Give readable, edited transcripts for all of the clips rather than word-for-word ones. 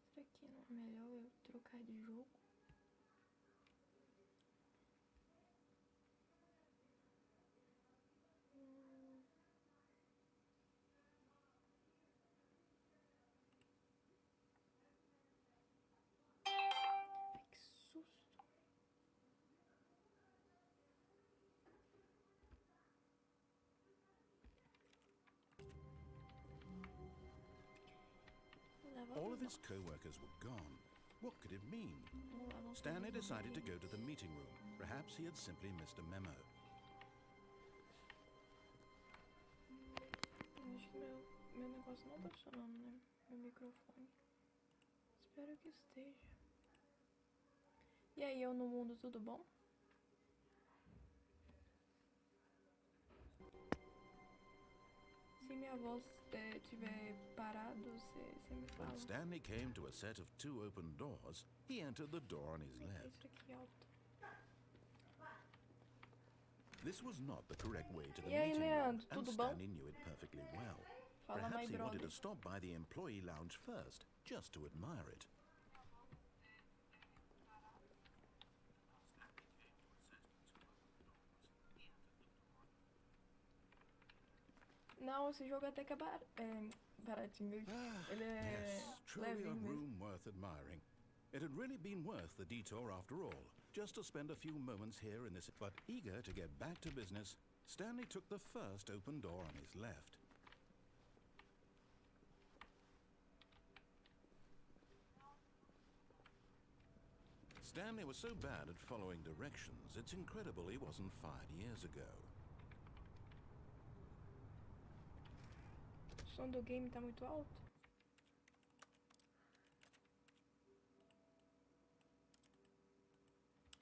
Será que não é melhor eu trocar de jogo? Ai, que susto. All of his co-workers were gone. What could it mean? Stanley decided to go to the meeting room. Perhaps he had simply missed a memo. Acho que meu negócio não tá funcionando, né? Meu microfone. Espero que esteja. E aí, eu no mundo, tudo bom? Se minha voz tiver parado, você me fala. When Stanley came to a set of 2 open doors, he entered the door on his left. Isso aqui alto. This was not the correct way to the E aí, meeting room, Leandro, and tudo bom? Stanley knew it perfectly well. Fala, Perhaps my he wanted brother. to stop by the employee lounge first, just to admire it. Não, esse jogo até que é baratinho. Ele é Yes, truly a levinho mesmo. room worth admiring. It had really been worth the detour after all, just to spend a few moments here in this. But eager to get back to business, Stanley took the first open door on his left. Stanley was so bad at following directions, it's incredible he wasn't fired years ago. O som do game tá muito alto.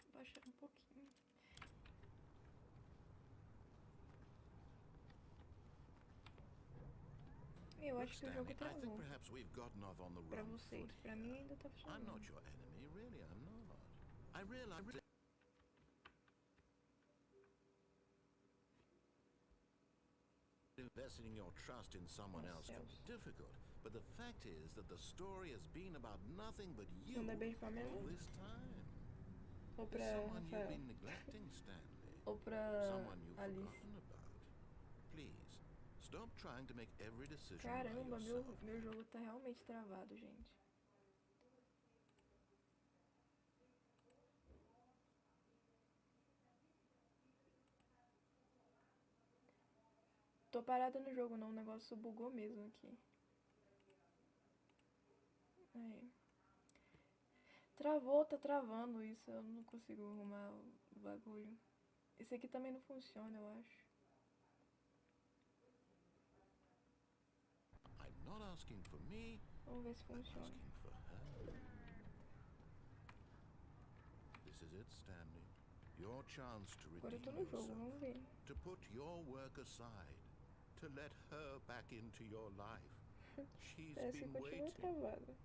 Vou baixar um pouquinho. Eu Look, acho que o Stanley, jogo I think travou. perhaps we've gotten off on the Pra wrong vocês, foot pra here. mim ainda tá I'm not funcionando. your enemy, really, I'm not. I realize investing your trust in someone else can be difficult, but the fact is that the story has been about nothing but you Manda beijo pra minha all mãe. this time. Ou pra There's someone you've Rafael. been neglecting, Stanley. Ou pra Someone you've Alice. forgotten about. Please, stop trying to make every decision by Caramba, yourself. meu jogo tá realmente travado, gente. Tô parada no jogo não, o negócio bugou mesmo aqui. Aí. Travou, tá travando isso, eu não consigo arrumar o bagulho. Esse aqui também não funciona, eu acho. I'm not asking for me, Vamos ver se I'm funciona. asking for her. This is it, Stanley. Your chance to Agora eu tô redeem no jogo, yourself. vamos ver. To put your work aside. To let her back into your life. She's Parece que been continua waiting. travado.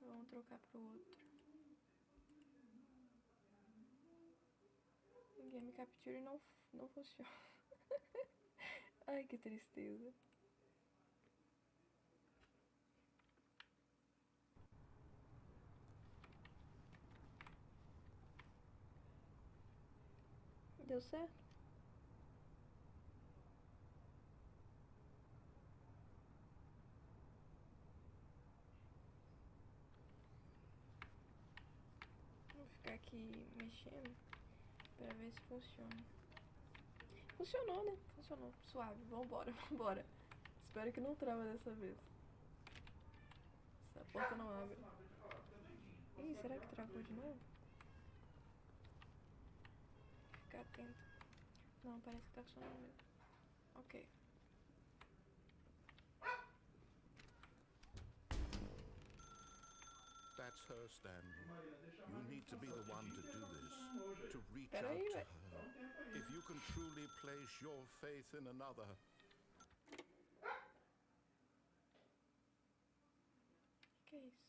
Vamos trocar pro outro. Game Capture não funciona. Ai, que tristeza. Deu certo? Vou ficar aqui mexendo pra ver se funciona. Funcionou, né? Funcionou. Suave. Vambora, vambora. Espero que não trava dessa vez. Essa porta não abre. Ih, será que travou de novo? Ficar atento. Não, parece que tá funcionando mesmo. Ok. That's her, Stanley. You need to be the one to do this. To reach Pera out aí, to velho. her. If you can truly place your faith in another. Que é isso?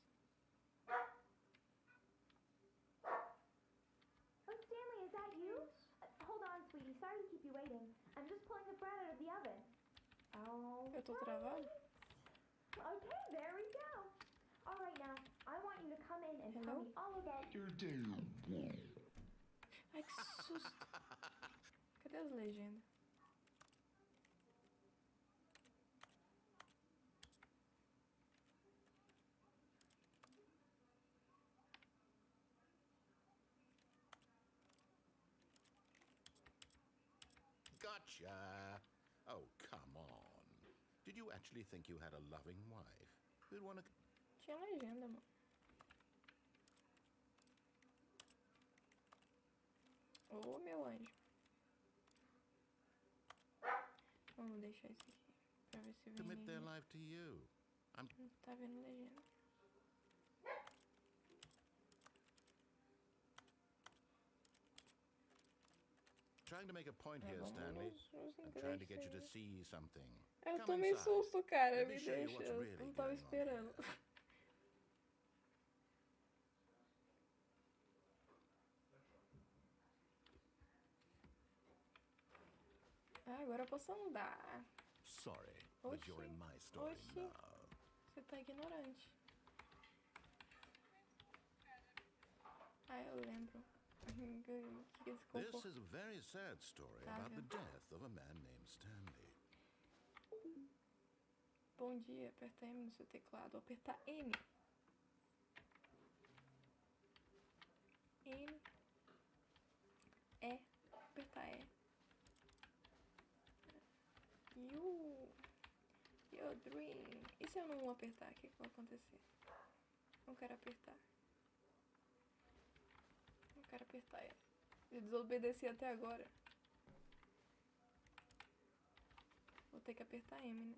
Oh, Stanley, is that you? Hold on, sweetie. Sorry to keep you waiting. I'm just pulling the bread out of the oven. Oh, Eu tô travado? Okay, there we go. All right, now, I want you to come in and tell Hello? me all about Ai, que susto. Cadê as legendas? Gotcha! Oh, come on. Did you actually think you had a loving wife who'd want to... Tinha legenda, mano. Ô, meu anjo. Vamos deixar isso aqui pra ver se vem commit their legenda. life to you? I'm... Não tá vendo legenda. trying to make a point É, here, vamos Stanley. nos I'm trying to get you to ingressos. see something. Eu Come tomei inside. susto, cara. Let me Me show you deixa. what's Eu really não tava going on esperando. here. Ah, agora eu posso andar. Sorry, but you're in my story Oxi. now. Você tá ignorante. Ah, eu lembro. Que esse This comporta. is a very sad story Tá about the vendo? death of a man named Stanley. Bom dia, aperta M no seu teclado. Apertar M. N. E. Apertar E. Your dream. E se eu não apertar? O que vai acontecer? Não quero apertar. Não quero apertar E. Eu desobedeci até agora. Vou ter que apertar M, né?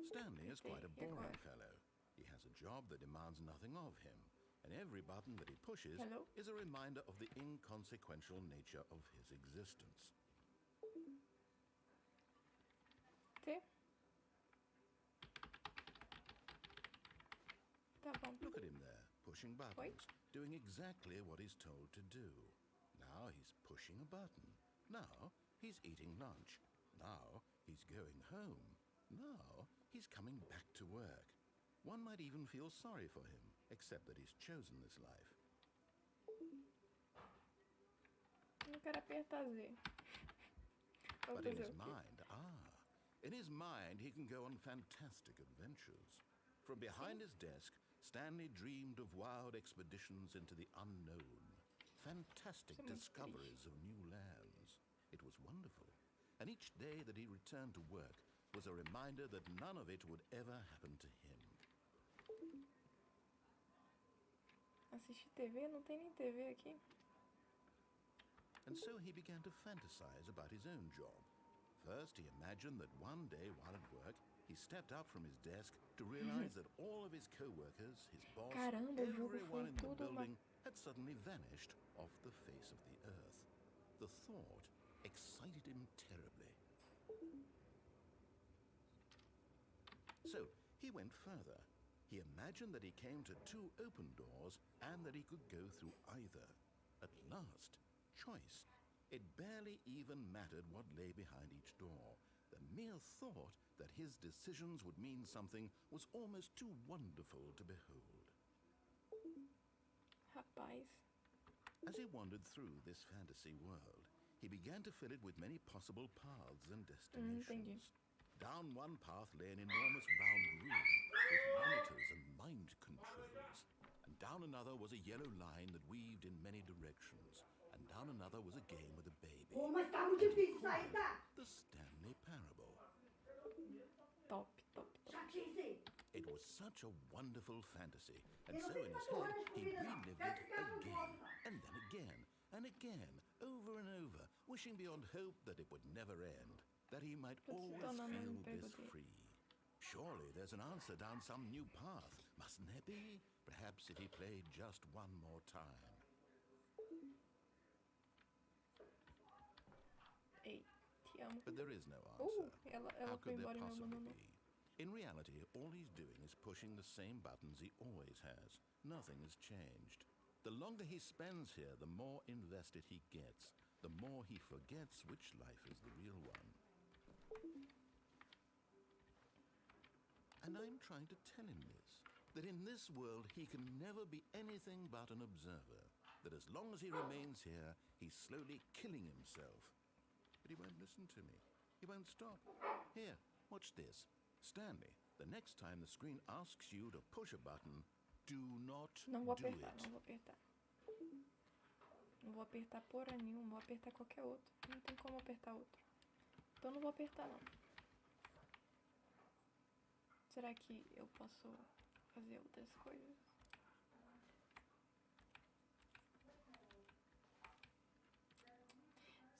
Stanley is quite a Okay, boring agora. fellow. He has a job that demands nothing of him, and every button that he pushes Hello? is a reminder of the inconsequential nature of his existence. T. Tá bom. Look at him there, pushing buttons, doing exactly what he's told to do. Now he's pushing a button. Now he's eating lunch. Now he's going home. Now he's coming back to work. One might even feel sorry for him, except that he's chosen this life. Não quero apertar Z. Vou But in fazer his o quê? in his mind, he can go on fantastic adventures. From behind his desk, Stanley dreamed of wild expeditions into the unknown, fantastic Isso é muito discoveries of new lands. It was wonderful. And each day that he returned to work was a reminder that none of it would ever happen to him. Assistir TV? Não tem nem TV aqui. And so he began to fantasize about his own job. First, he imagined that one day while at work, he stepped up from his desk to realize that all of his co-workers, his boss, Caramba, o jogo everyone foi in the tudo building had suddenly vanished off the face of the earth. The thought excited him terribly. So he went further. He imagined that he came to two open doors and that he could go through either. At last, choice. It barely even mattered what lay behind each door. The mere thought that his decisions would mean something was almost too wonderful to behold. Rapaz. As he wandered through this fantasy world, he began to fill it with many possible paths and Entendi. destinations. Down one path lay an enormous round room with monitors and mind controls. And down another was a yellow line that weaved in many directions. And down another was a game with a baby. Mas tá muito difícil sair da. The Stanley Parable. Top, top, top. Chatice. It was such a wonderful fantasy, and so in his head he relived it again, and then again, and again, over and over, wishing beyond hope that it would never end, that he might always feel this free. Surely there's an answer down some new path, mustn't there be? Perhaps if he played just one more time. Ei, te amo. But there is no answer. Ela How foi could there embora e me possibly abandonou. be? In reality, all he's doing is pushing the same buttons he always has. Nothing has changed. The longer he spends here, the more invested he gets, the more he forgets which life is the real one. And I'm trying to tell him this, that in this world he can never be anything but an observer, that as long as he remains here, he's slowly killing himself. But he won't listen to me. He won't stop. Here, watch this. Stanley, the next time the screen asks you to push a button, do not Não vou do apertar, it. não vou apertar. Não vou apertar porra nenhuma, vou apertar qualquer outro. Não tem como apertar outro. Então não vou apertar não. Será que eu posso fazer outras coisas?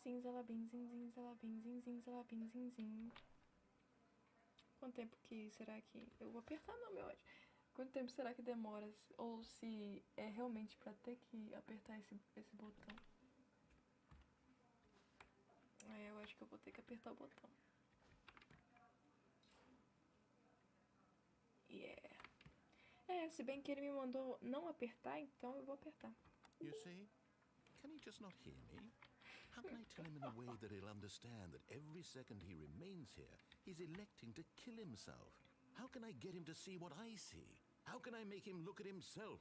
Zinzalabim, zin, zinzalabim, zin, zinzalabim, zin, zin. Quanto tempo que será que... Eu vou apertar não, meu ódio. Quanto tempo será que demora? Ou se é realmente pra ter que apertar esse botão? Eu acho que eu vou ter que apertar o botão. Yeah. Se bem que ele me mandou não apertar, então eu vou apertar. You see? Can he just not hear me? How can I tell him in a way that he'll understand that every second he remains here, he's electing to kill himself? How can I get him to see what I see? How can I make him look at himself?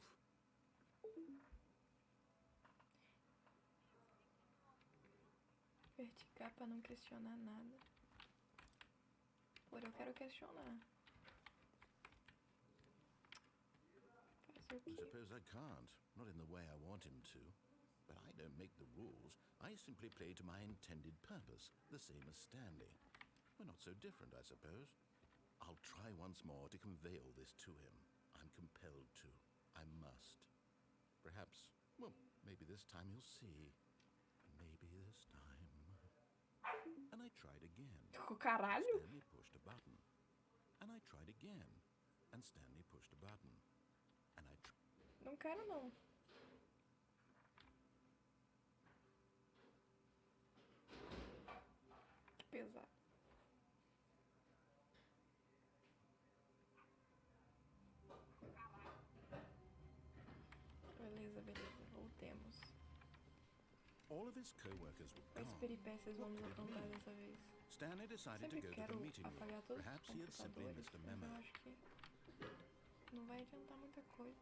Verticar pra não questionar nada. Porra, eu quero questionar. Fazer o I quê? suppose I can't, not in the way I want him to. But I don't make the rules. I simply play to my intended purpose, the same as Stanley. We're not so different, I suppose. I'll try once more to convey all this to him. I'm compelled to. I must. Perhaps, well, maybe this time he'll see. Maybe this time. And I tried again. Caralho! Stanley pushed a button. And I tried again. And Stanley pushed a button. And I Não quero não. Que pesado. Beleza. Voltemos. All of his co-workers were Quais gone. peripécias vamos aprontar dessa vez? Stanley decided to Sempre go to quero the meeting room. apagar todos os Perhaps he had simply computadores, missed a mas memo. eu acho que não vai adiantar muita coisa.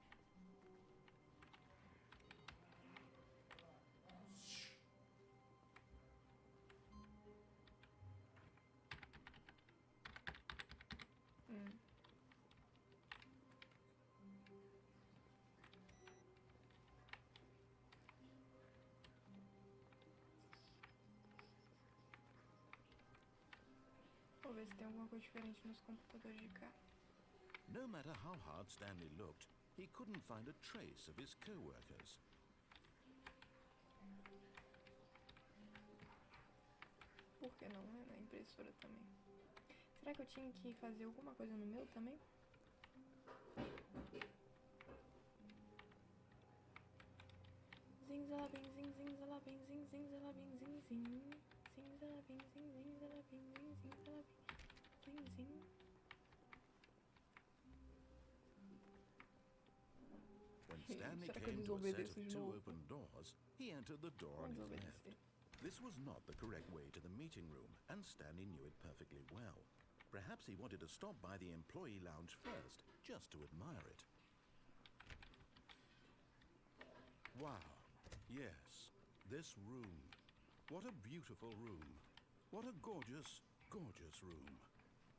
Vou ver se tem alguma coisa diferente nos computadores de cá. No matter how hard Stanley looked, he couldn't find a trace of his co-workers. Por que não, né? Na impressora também. Será que eu tinha que fazer alguma coisa no meu também? Zinzalabim, zin, zinzalabim, zin, zinzalabim, zin, zin. Zinzalabim, zin, zinzalabim, zin, zinzalabim, zin, zin. When Stanley Será que eu came to a set desobedeço of de two novo? open doors, he entered the door on Vou his left. desobedecer. This was not the correct way to the meeting room, and Stanley knew it perfectly well. Perhaps he wanted to stop by the employee lounge first, just to admire it. Wow. Yes, this room. What a beautiful room. What a gorgeous, gorgeous room.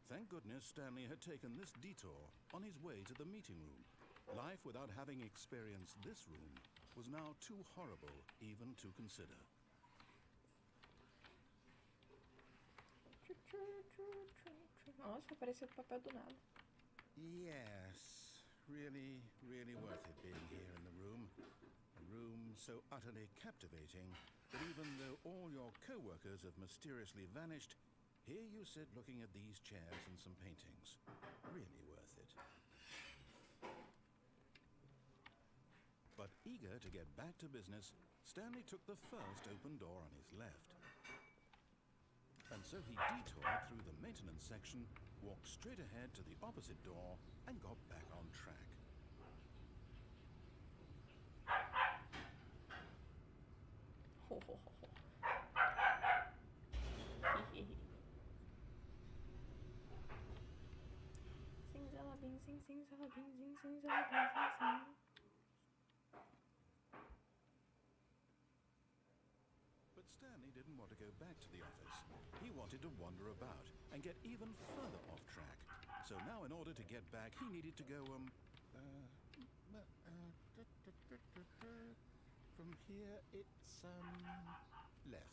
Thank goodness Stanley had taken this detour on his way to the meeting room. Life without having experienced this room was now too horrible even to consider. Nossa, apareceu o papel do nada. Yes, really, really worth it being here in the room. A room so utterly captivating that even though all your co-workers have mysteriously vanished, here you sit looking at these chairs and some paintings. Really worth it. But eager to get back to business, Stanley took the first open door on his left. And so he detoured through the maintenance section, walked straight ahead to the opposite door, and got back on track. Ho, ho, ho, ho. Zinzalabim, But Stanley didn't want to go back to the office. He wanted to wander about and get even further off track. So now in order to get back, he needed to go, from here it's, left.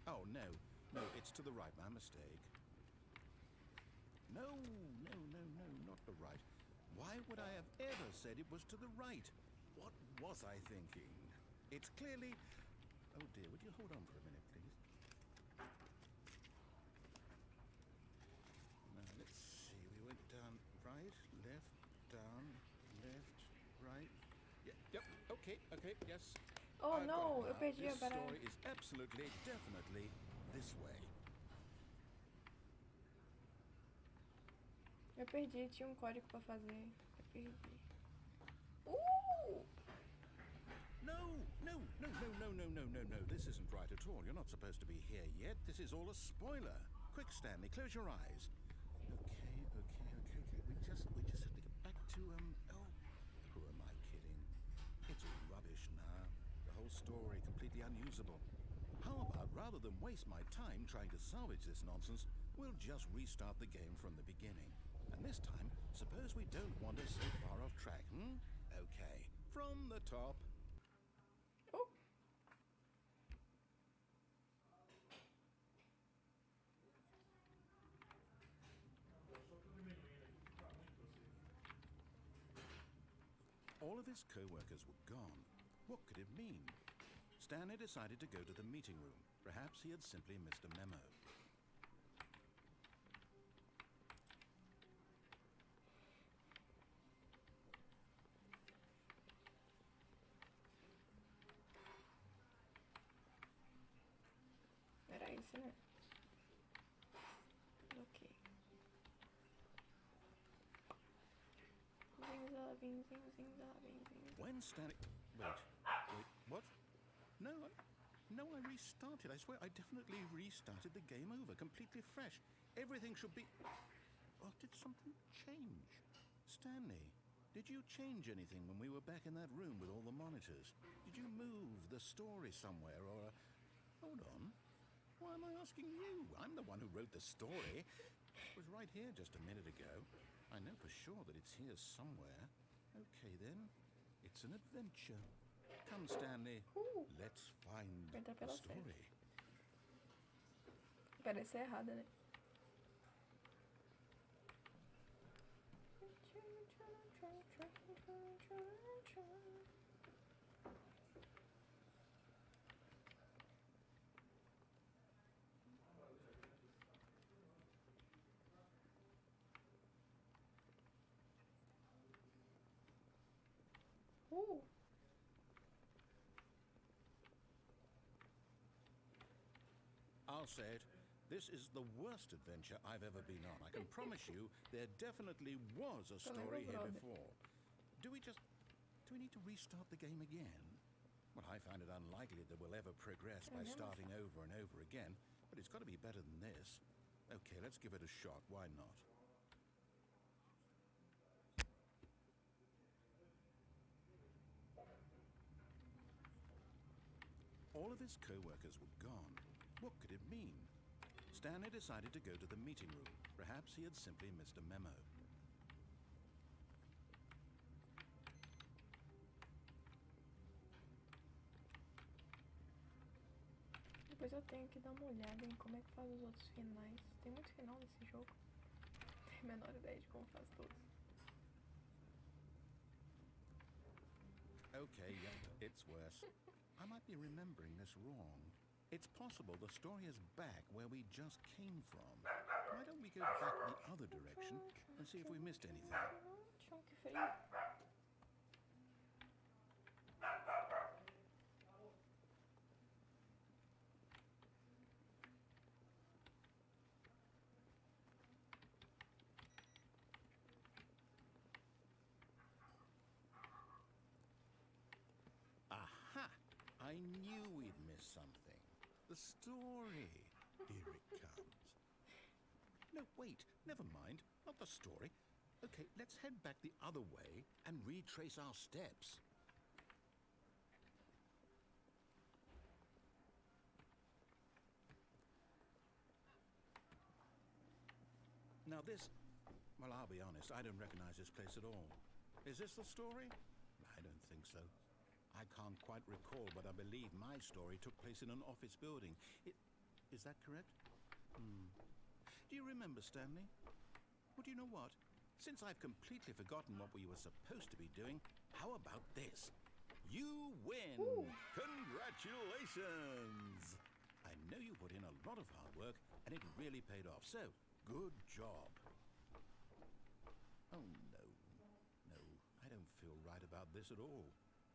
Oh, no, it's to the right, my mistake. No, not the right. Why would I have ever said it was to the right? What was I thinking? It's clearly... Oh dear, would you hold on for a minute, please? Now, let's see, we went down right, left, down, left, right. Yep, okay, yes. Oh I've got no, it eu now. perdi This agora. story is absolutely, definitely this way. Eu perdi, tinha um código pra fazer. Eu perdi. No. This isn't right at all. You're not supposed to be here yet. This is all a spoiler. Quick, Stanley, close your eyes. Okay. We just have to get back to, who am I kidding? It's rubbish now. The whole story completely unusable. How about, rather than waste my time trying to salvage this nonsense, we'll just restart the game from the beginning. And this time, suppose we don't wander so far off track, Okay, from the top. Oh. All of his co-workers were gone. What could it mean? Stanley decided to go to the meeting room. Perhaps he had simply missed a memo. Era isso, né? Ok. Zinza. When Stanley... Wait, what? No, I restarted. I swear, I definitely restarted the game over, completely fresh. Everything should be... Well, did something change? Stanley, did you change anything when we were back in that room with all the monitors? Did you move the story somewhere, or... Hold on. Why am I asking you? I'm the one who wrote the story. It was right here just a minute ago. I know for sure that it's here somewhere. Okay, then. It's an adventure. Come, Stanley. Let's find Entra the pela story. Parece errada, né? I'll say it. This is the worst adventure I've ever been on. I can promise you there definitely was a story here before. Do we need to restart the game again? Well, I find it unlikely that we'll ever progress by starting over and over again, but it's got to be better than this. Okay, let's give it a shot. Why not? All of his co-workers were gone. What could it mean? Stanley decided to go to the meeting room. Perhaps he had simply missed a memo. Depois eu tenho que dar uma olhada em como é que faz os outros finais. Tem muito final nesse jogo. Não tenho a menor ideia de como faz todos. Okay, yep, it's worse. I might be remembering this wrong. It's possible the story is back where we just came from. Why don't we go back the other direction and see if we missed anything? Que frio. Aha! I knew we'd missed something. The story. Here it comes. No, wait, never mind. Not the story. Okay, let's head back the other way and retrace our steps. Now this, well, I'll be honest, I don't recognize this place at all. Is this the story? I don't think so. I can't quite recall, but I believe my story took place in an office building. Is that correct? Do you remember, Stanley? Well, do you know what? Since I've completely forgotten what we were supposed to be doing, how about this? You win! Ooh. Congratulations! I know you put in a lot of hard work, and it really paid off, so good job. Oh, no. No, I don't feel right about this at all.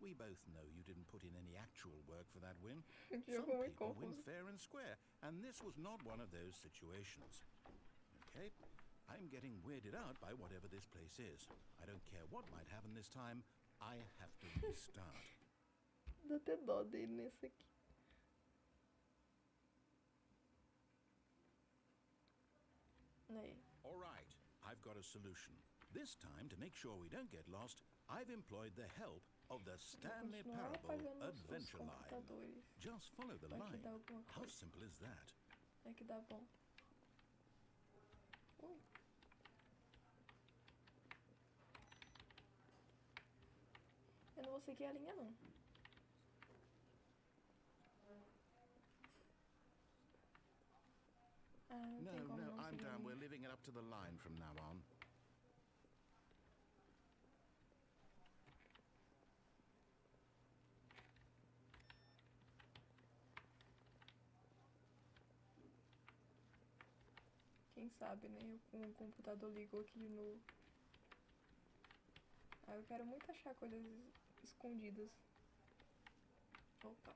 We both know you didn't put in any actual work for that win. Some people win fair and square, and this was not one of those situations. Okay, I'm getting weirded out by whatever this place is. I don't care what might happen this time. I have to restart. Dá até dó dele nesse aqui. Aí. All right, I've got a solution. This time, to make sure we don't get lost, I've employed the help of the Stanley Continuar Parable apagando os Adventure Line. computadores. Just follow the Vai que line. dá alguma How coisa. simple is that? Vai que dá bom. Ui. Eu não vou seguir a linha, não. Ah, não No, tem como no, não I'm seguir a down. We're linha. leaving it up to the line from now on. Quem sabe, né? Eu com o computador ligou aqui de novo. Ah, eu quero muito achar coisas escondidas. Opa.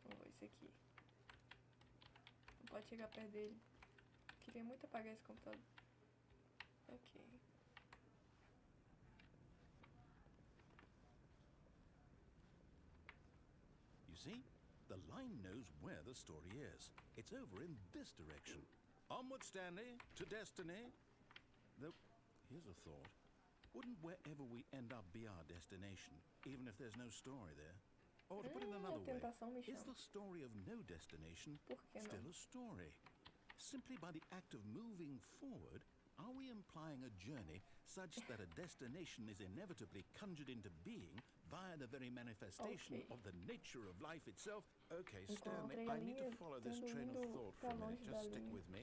Vamos ver esse aqui. Não pode chegar perto dele. Queria muito apagar esse computador. Ok. You see? The line knows where the story is. It's over in this direction. Onward, Stanley, to destiny. Though, here's a thought. Wouldn't wherever we end up be our destination, even if there's no story there? Or to put it another A way, tentação me is chama. the story of no destination Por que não? still a story? Simply by the act of moving forward, are we implying a journey such that a destination is inevitably conjured into being via the very manifestation Okay. of the nature of life itself? Okay, Encontrei Stanley, a I need to linha follow this tendo train of indo thought pra for a minute. longe da Just stick linha. with me.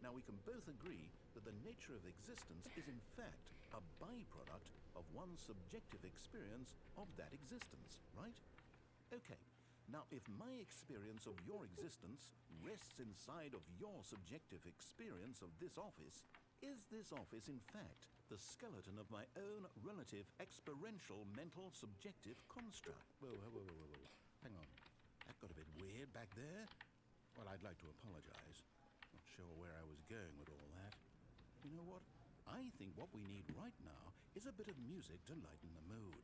Now, we can both agree that the nature of existence is in fact a byproduct of one's subjective experience of that existence, right? Okay. Now, if my experience of your existence rests inside of your subjective experience of this office, is this office, in fact, the skeleton of my own relative experiential mental subjective construct? Whoa, whoa, whoa, whoa, whoa. Hang on. That got a bit weird back there. Well, I'd like to apologize. Not sure where I was going with all that. You know what? I think what we need right now is a bit of music to lighten the mood.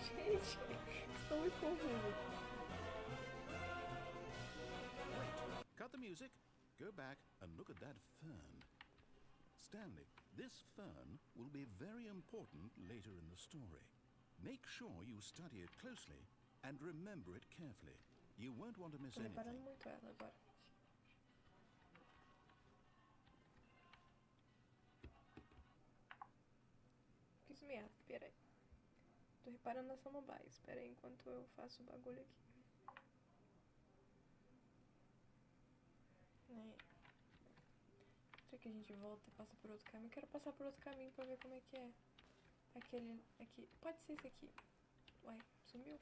Gente, estou muito confusa. Wait, cut the music, go back and look at that fern. Stanley, this fern will be very important later in the story. Make sure you study it closely and remember it carefully. You won't want to miss Tô reparando anything. muito ela agora. Fiz merda, peraí. Tô reparando nas samambaias. Peraí, enquanto eu faço o bagulho aqui. Será que a gente volta e passa por outro caminho? Eu quero passar por outro caminho pra ver como é que é. Aquele aqui. Pode ser esse aqui. Uai, sumiu?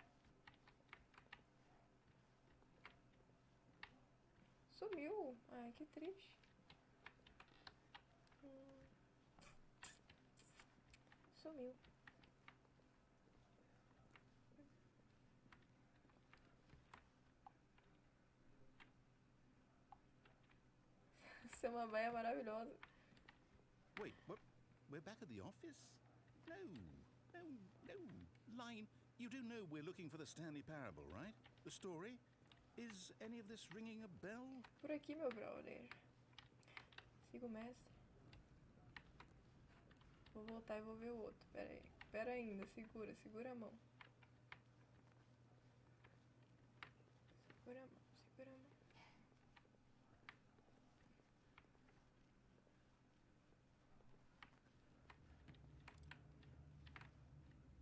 Sumiu? Ai, que triste. Sumiu. Samambaia é maravilhosa. Wait, what? We're back at the office? No, no, no. Line, you do know we're looking for the Stanley Parable, right? The story? Is any of this ringing a bell? Por aqui, meu brother. Siga o mestre. Vou voltar e vou ver o outro. Pera aí. Pera ainda. Segura a mão. Segura a mão.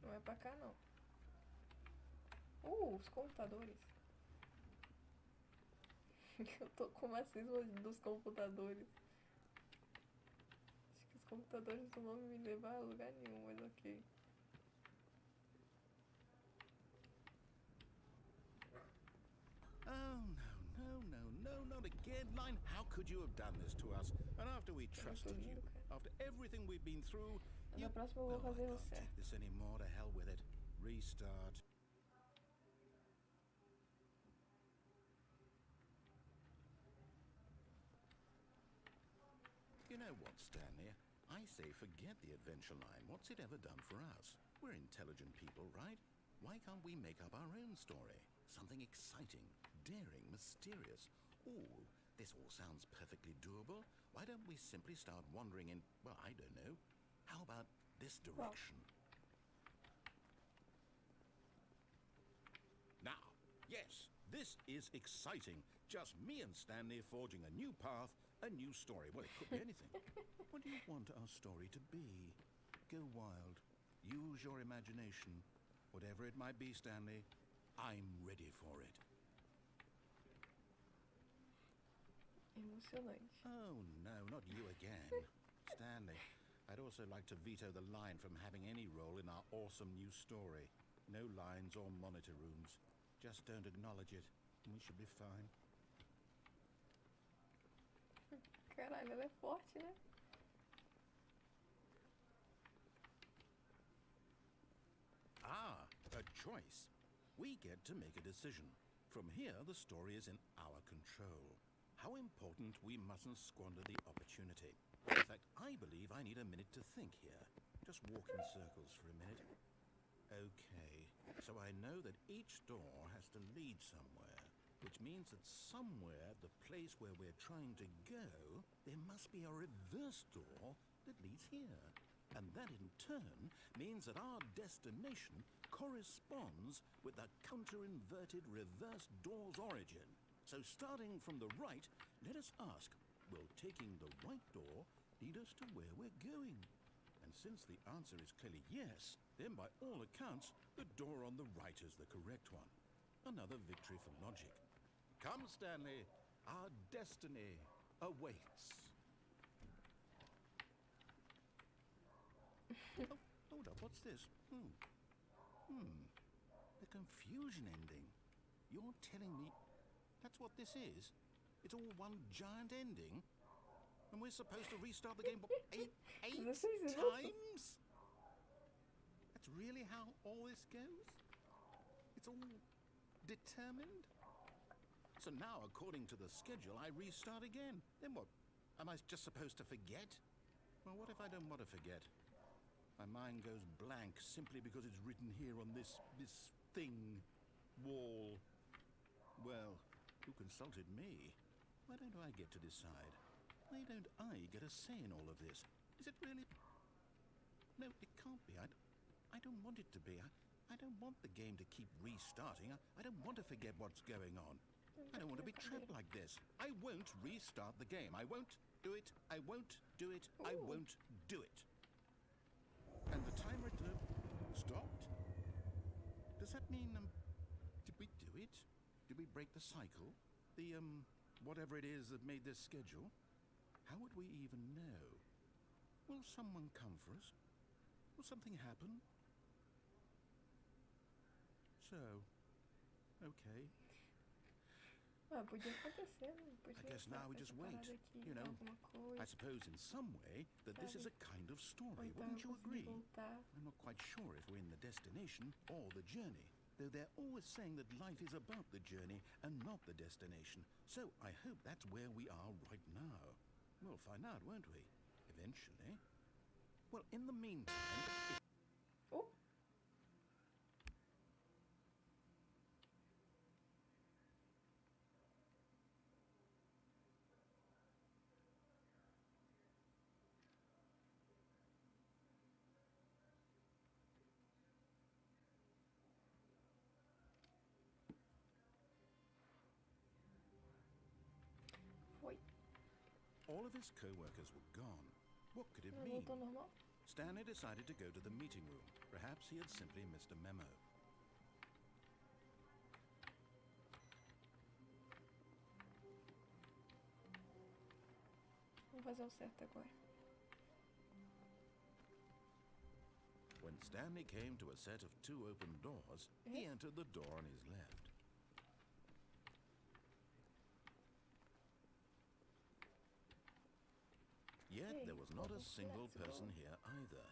Não é pra cá, não. Os computadores. Eu tô com uma cisma dos computadores. Acho que os computadores não vão me levar a lugar nenhum, mas ok. Oh, no, not again. Line, how could you have done this to us? And after we trusted you, after everything we've been through, you... Na próxima eu vou fazer I o can't certo. take this anymore. To hell with it. Restart. You know what, Stanley? I say forget the adventure line. What's it ever done for us? We're intelligent people, right? Why can't we make up our own story? Something exciting, daring, mysterious. Ooh, this all sounds perfectly doable. Why don't we simply start wandering in, well, I don't know. How about this direction? Now, yes, this is exciting. Just me and Stanley forging a new path, a new story. Well, it could be anything. What do you want our story to be? Go wild. Use your imagination. Whatever it might be, Stanley, I'm ready for it. Emocionante. Oh, no, not you again. Stanley, I'd also like to veto the line from having any role in our awesome new story. No lines or monitor rooms. Just don't acknowledge it, and we should be fine. Caralho, ela é forte, né? Ah, a choice. We get to make a decision. From here, the story is in our control. How important we mustn't squander the opportunity. In fact, I believe I need a minute to think here. Just walk in circles for a minute. Okay, so I know that each door has to lead somewhere, which means that somewhere, the place where we're trying to go, there must be a reverse door that leads here. And that in turn means that our destination corresponds with the counter-inverted reverse door's origin. So starting from the right, let us ask, will taking the right door lead us to where we're going? And since the answer is clearly yes, then by all accounts, the door on the right is the correct one. Another victory for logic. Come, Stanley, our destiny awaits. Oh, hold up, what's this? The confusion ending. You're telling me that's what this is? It's all one giant ending? And we're supposed to restart the game eight times? That's really how all this goes? It's all determined? So now, according to the schedule, I restart again. Then what? Am I just supposed to forget? Well, what if I don't want to forget? My mind goes blank simply because it's written here on this thing, wall. Well, who consulted me? Why don't I get to decide? Why don't I get a say in all of this? Is it really? No, it can't be. I don't want it to be. I don't want the game to keep restarting. I don't want to forget what's going on. I don't want to be trapped like this. I won't restart the game. I won't do it. I won't do it. I won't do it. And the timer stopped? Does that mean, did we do it? Did we break the cycle? The, whatever it is that made this schedule? How would we even know? Will someone come for us? Will something happen? So, okay. Podia acontecer, né? I guess now we just wait. You know, I suppose in some way that this is a kind of story, wouldn't you agree? I'm not quite sure if we're in the destination or the journey, though they're always saying that life is about the journey and not the destination. So I hope that's where we are right now. We'll find out, won't we? Eventually. Well, in the meantime... All of his co-workers were gone. What could it mean? Stanley decided to go to the meeting room. Perhaps he had simply missed a memo. Vou fazer o certo agora. When Stanley came to a set of 2 open doors, he entered the door on his left. Yet there was not a single person here either.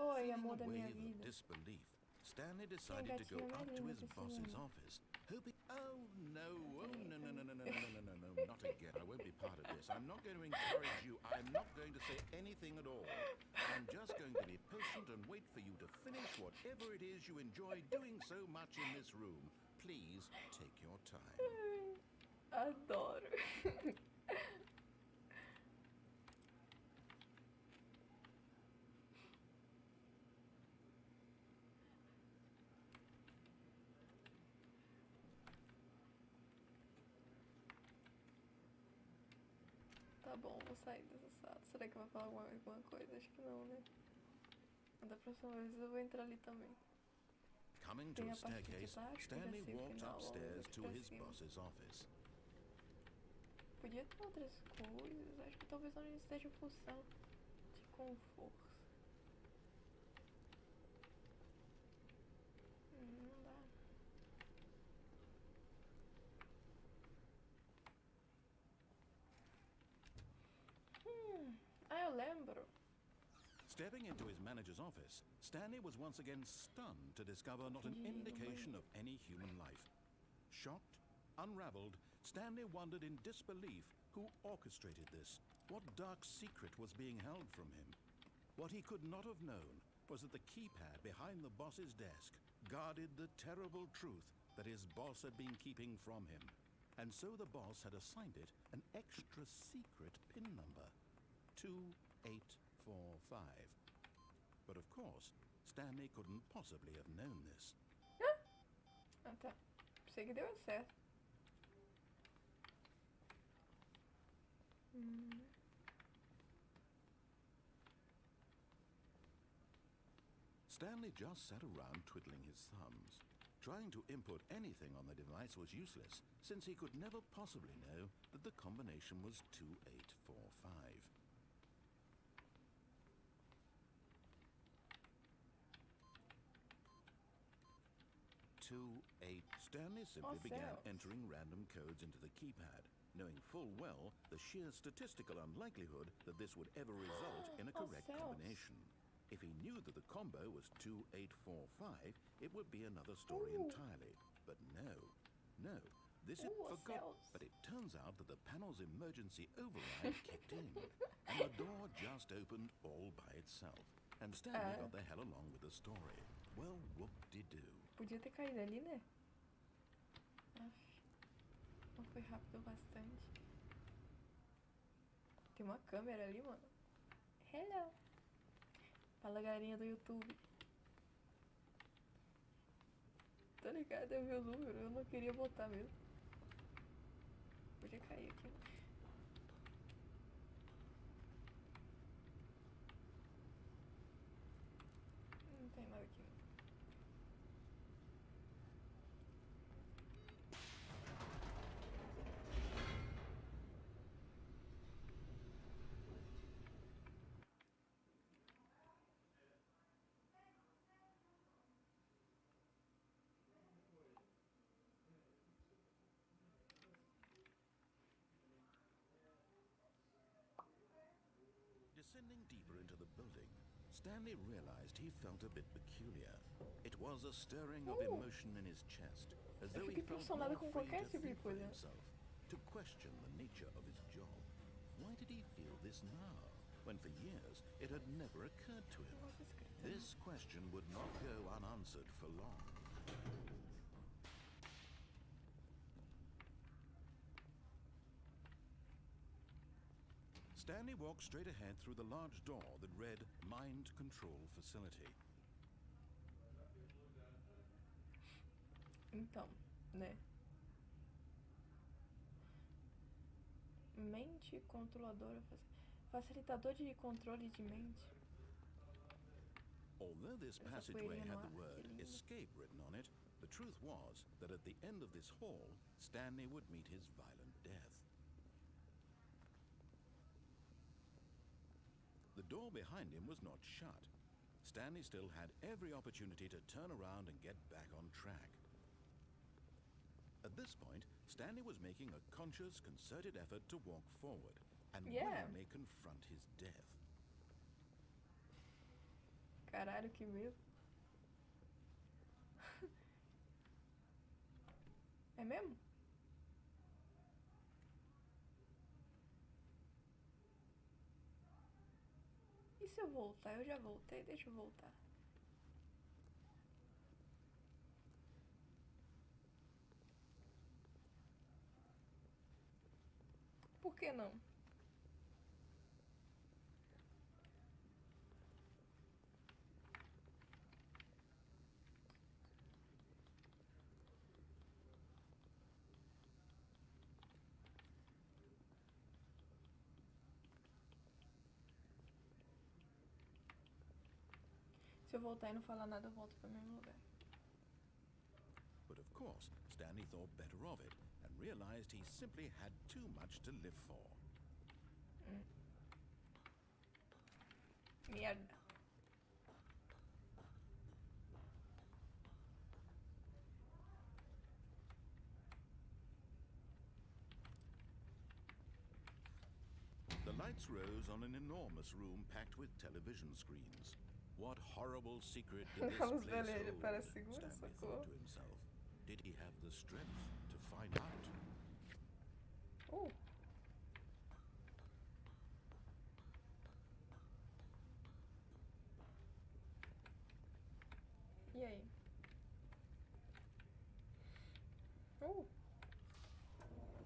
Oi, Feeling amor a da minha wave of vida. disbelief, Stanley decided to go up to his boss's office, hoping... Oh, no. Oh, no, not again. I won't be part of this. I'm not going to encourage you. I'm not going to say anything at all. I'm just going to be patient and wait for you to finish whatever it is you enjoy doing so much in this room. Please take your time. Adoro. Tá bom, vou sair dessa sala. Será que vai falar alguma coisa? Acho que não, né? Da próxima vez eu vou entrar ali também. Coming to a staircase, Stanley walked upstairs to his boss's office. Podia ter outras coisas. Acho que talvez não esteja função de conforto. Não dá. Eu lembro. Stepping into his manager's office, Stanley was once again stunned to discover not an indication of any human life. Shocked, unraveled, Stanley wondered in disbelief who orchestrated this. What dark secret was being held from him? What he could not have known was that the keypad behind the boss's desk guarded the terrible truth that his boss had been keeping from him. And so the boss had assigned it an extra secret PIN number. 2845. But of course, Stanley couldn't possibly have known this. Ah, tá. Pensei que deu certo. Stanley just sat around twiddling his thumbs. Trying to input anything on the device was useless, since he could never possibly know that the combination was 2845. 28. Stanley simply began entering random codes into the keypad, knowing full well the sheer statistical unlikelihood that this would ever result in a correct combination. If he knew that the combo was 2845, it would be another story entirely. But no, this is forgotten. But it turns out that the panel's emergency override kicked in, and the door just opened all by itself. And Stanley got the hell along with the story. Well, whoop-de-doo. Podia ter caído ali, né? Não foi rápido bastante. Tem uma câmera ali, mano. Hello. Fala, galerinha do YouTube. Tá ligado? Eu vi o número, eu não queria botar mesmo. Podia cair aqui. Não tem nada aqui. Descending deeper into the building, Stanley realized he felt a bit peculiar. It was a stirring of emotion in his chest, as though he fico felt impressionada more com free qualquer to tipo de think for coisa. himself, to question the nature of his job. Why did he feel this now, when for years it had never occurred to him? Nossa, escrita. This question would not go unanswered for long. Stanley walked straight ahead through the large door that read Mind Control Facility. Então, né? Mente controladora, facilitador de controle de mente. Although this Essa passageway poeirinha had no the ar, word que lindo. escape written on it, the truth was that at the end of this hall, Stanley would meet his violent death. The door behind him was not shut. Stanley still had every opportunity to turn around and get back on track. At this point, Stanley was making a conscious, concerted effort to walk forward and willingly confront his death. Caralho, que medo. É mesmo? E se eu voltar? Eu já voltei, deixa eu voltar. Por que não? Se eu voltar e não falar nada, eu volto pro mesmo lugar. But of course, Stanley thought better of it and realized he simply had too much to live for. Merda. The lights rose on an enormous room packed with television screens. What horrible secret did this A luz place vermelha hold? para segura, Stanley socorro. thought to himself. Did he have the strength to find out? E aí?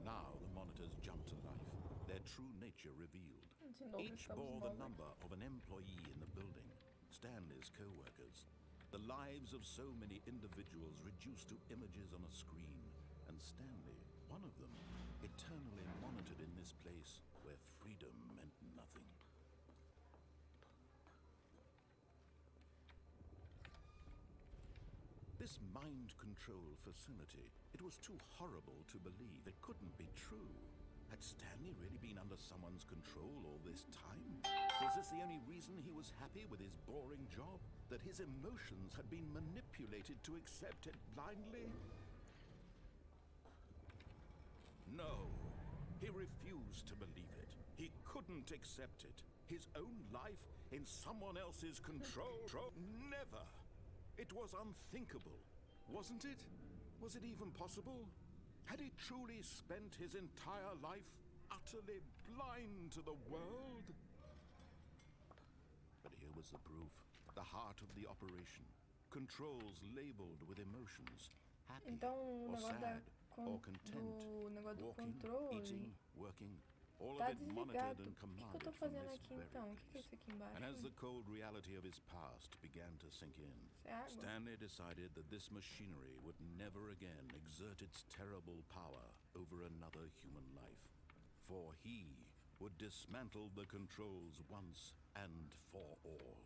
Now the monitors jumped to life, their true nature revealed. De novo Each estamos bore the novos. number of an employee in the building, Stanley's co-workers. The lives of so many individuals reduced to images on a screen, and Stanley, one of them, eternally monitored in this place where freedom meant nothing. This mind control facility, it was too horrible to believe. It couldn't be true. Had Stanley really been under someone's control all this time? Was this the only reason he was happy with his boring job? That his emotions had been manipulated to accept it blindly? No, he refused to believe it. He couldn't accept it. His own life in someone else's control? Never! It was unthinkable, wasn't it? Was it even possible? Had he truly spent his entire life utterly blind to the world? But here was the proof. The heart of the operation. Controls labeled with emotions. Happy Então, o or negócio sad or do content. negócio do Walking, controle. eating, working, all Tá of it monitored desligado. and O que eu tô commanded from fazendo this aqui very então? O que é place. isso aqui embaixo? And as the cold reality of his past began to sink in, Isso é água? Stanley decided that this machinery would never again exert its terrible power over another human life. For he would dismantle the controls once and for all.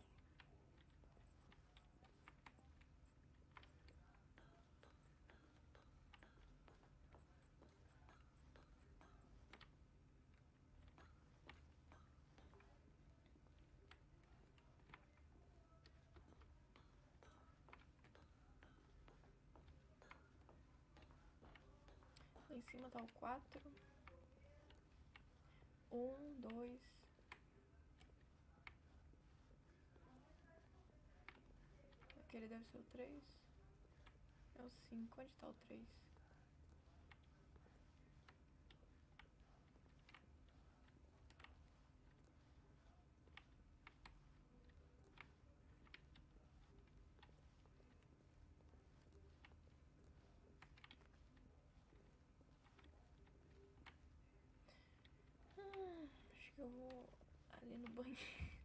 Lá em cima tá o 4. 1, 2. Aquele deve ser o 3. É o 5. Onde tá o 3? Acho que eu vou ali no banheiro.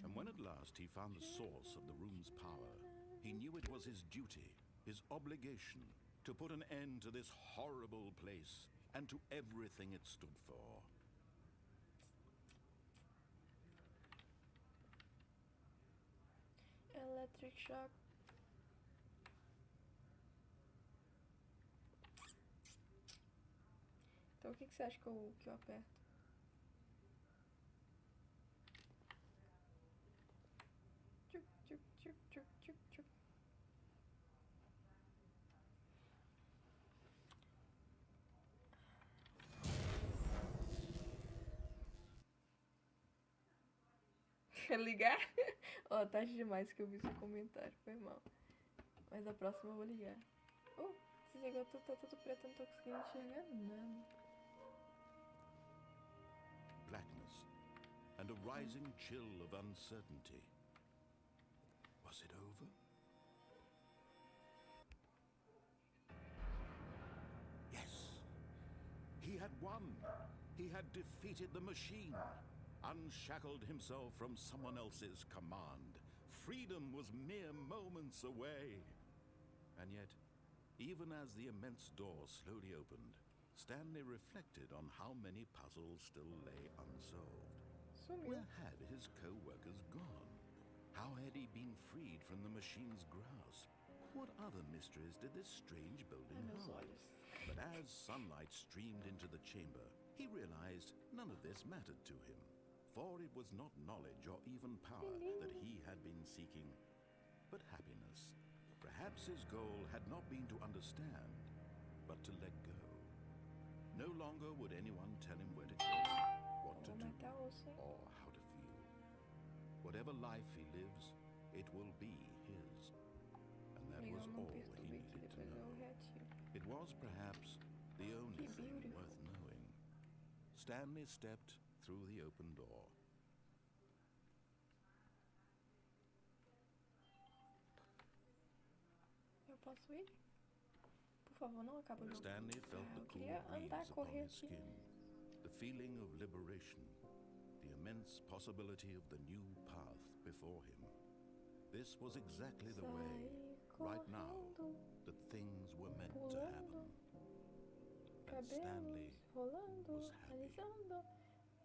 And when at last he found the source of the room's power, he knew it was his duty, his obligation, to put an end to this horrible place and to everything it stood for. Electric shock. Então o que você acha que eu aperto? Tchuc, tchuc, tchuc, tchuc, tchuc, tchuc. Quer ligar? Ó, tarde demais que eu vi seu comentário, foi mal. Mas a próxima eu vou ligar. Desligou tudo, tá tudo preto, eu não tô conseguindo enxergar nada. Blackness and a rising chill of uncertainty. Was it over? Yes. He had won. He had defeated the machine, unshackled himself from someone else's command. Freedom was mere moments away. And yet, even as the immense door slowly opened, Stanley reflected on how many puzzles still lay unsolved. Where had his co-workers gone? How had he been freed from the machine's grasp? What other mysteries did this strange building hold? But as sunlight streamed into the chamber, he realized none of this mattered to him, for it was not knowledge or even power that he had been seeking, but happiness. Perhaps his goal had not been to understand, but to let go. No longer would anyone tell him where to go, what to do, or how to feel. Whatever life he lives, it will be his. And that was all he needed to know. It was perhaps the only thing worth knowing. Stanley stepped through the open door. Eu posso ir? Por favor, não acaba o jogo. Stanley felt the Eu cool queria andar, breeze upon correr his aqui. skin, the feeling of liberation, the immense possibility of the new path before him. This was exactly the way, right now, that things were meant to happen. And Stanley rolando, was happy. alisando,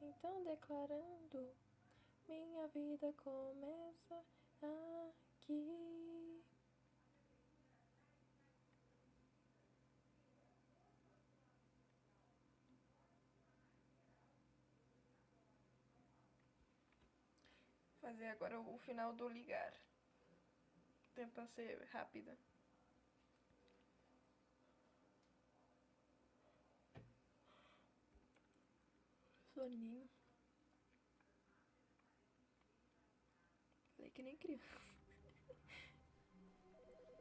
então declarando, minha vida começa aqui. Fazer agora o final do ligar. Tentar ser rápida. Soninho. Falei que nem criança.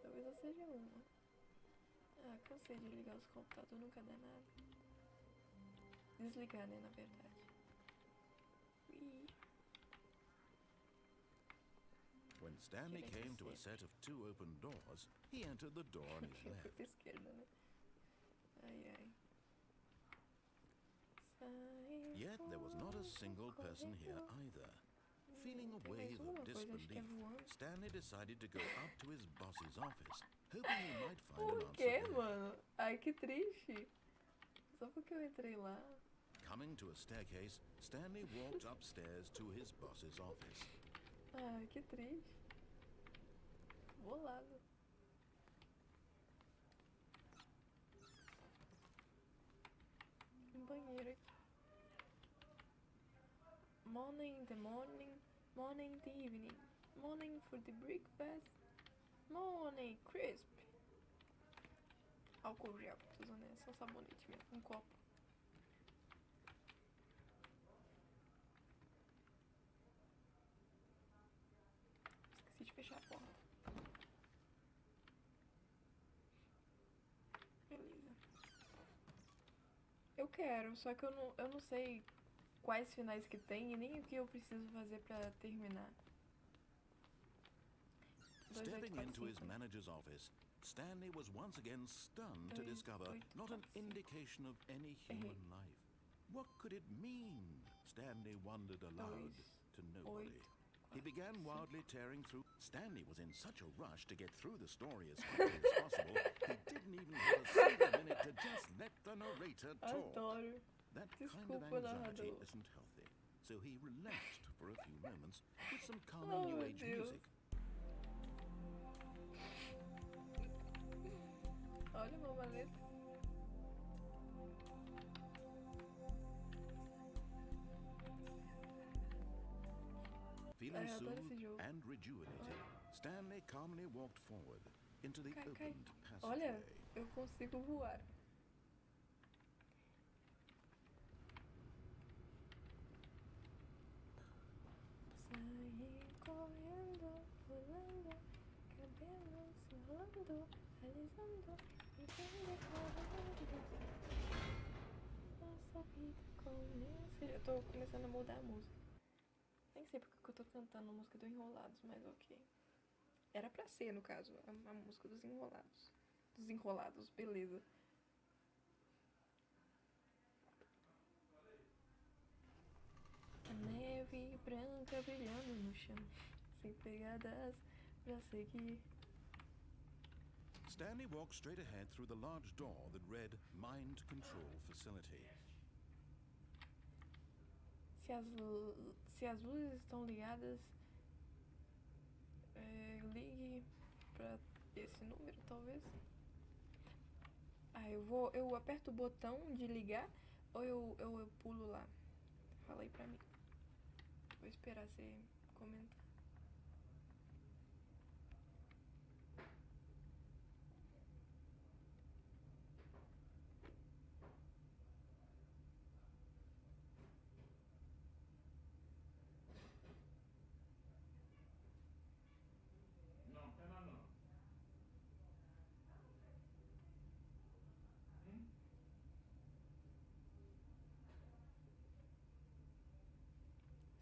Talvez eu seja uma. Cansei de ligar os computadores, nunca dá nada. Desligar, né, na verdade. Ih. When Stanley came to a set of 2 open doors, he entered the door on his Foi left. pra esquerda, né? Ai, ai. Sai Yet there was not a fora single do person here corredor. either. Feeling a Tem wave mais of uma coisa, acho que é disbelief, voando. Stanley decided to go up to his boss's office, hoping he might find an Por answer quê, there. mano? Ai, que triste. Só porque eu entrei lá. Coming to a staircase, Stanley walked upstairs to his boss's office. Ai, que triste. Bolado. Um banheiro aqui. Morning in the morning, morning in the evening, morning for the breakfast, morning crisp. Álcool gel, tô usando essa, só sabonete mesmo, um copo. Esqueci de fechar a porta. Beleza. Eu quero, só que eu não sei quais finais que tem e nem o que eu preciso fazer pra terminar. Stepping into his 2845. manager's office, Stanley was once again stunned to discover not an indication of any human life. What could it mean? Stanley wondered aloud to nobody. He began wildly tearing through. Stanley was in such a rush to get through the story as quickly as possible, he didn't even have a single minute to just let the narrator talk. Adoro. That kind of Desculpa, anxiety narrador. isn't healthy, so he relaxed for a few moments with some calming New meu Age Deus. music. Olha uma maleta. Feeling I adoro esse soothed jogo. and rejuvenated, Stanley calmly walked forward into the Cai, cai. opened Olha, passageway. eu consigo voar. Saí correndo, pulando, cabelos enrolando, alisando, entende nossa vida começa. Eu tô começando a mudar a música. Nem sei porque que eu tô cantando a música do Enrolados, mas ok. Era pra ser, no caso, a música dos Enrolados. Dos Enrolados, beleza. A neve branca brilhando no chão, sem pegadas pra seguir. Stanley walked straight ahead through the large door that read Mind Control Facility. Se as luzes estão ligadas, ligue pra esse número, talvez. Ah, eu aperto o botão de ligar ou eu pulo lá? Fala aí pra mim. Vou esperar você comentar.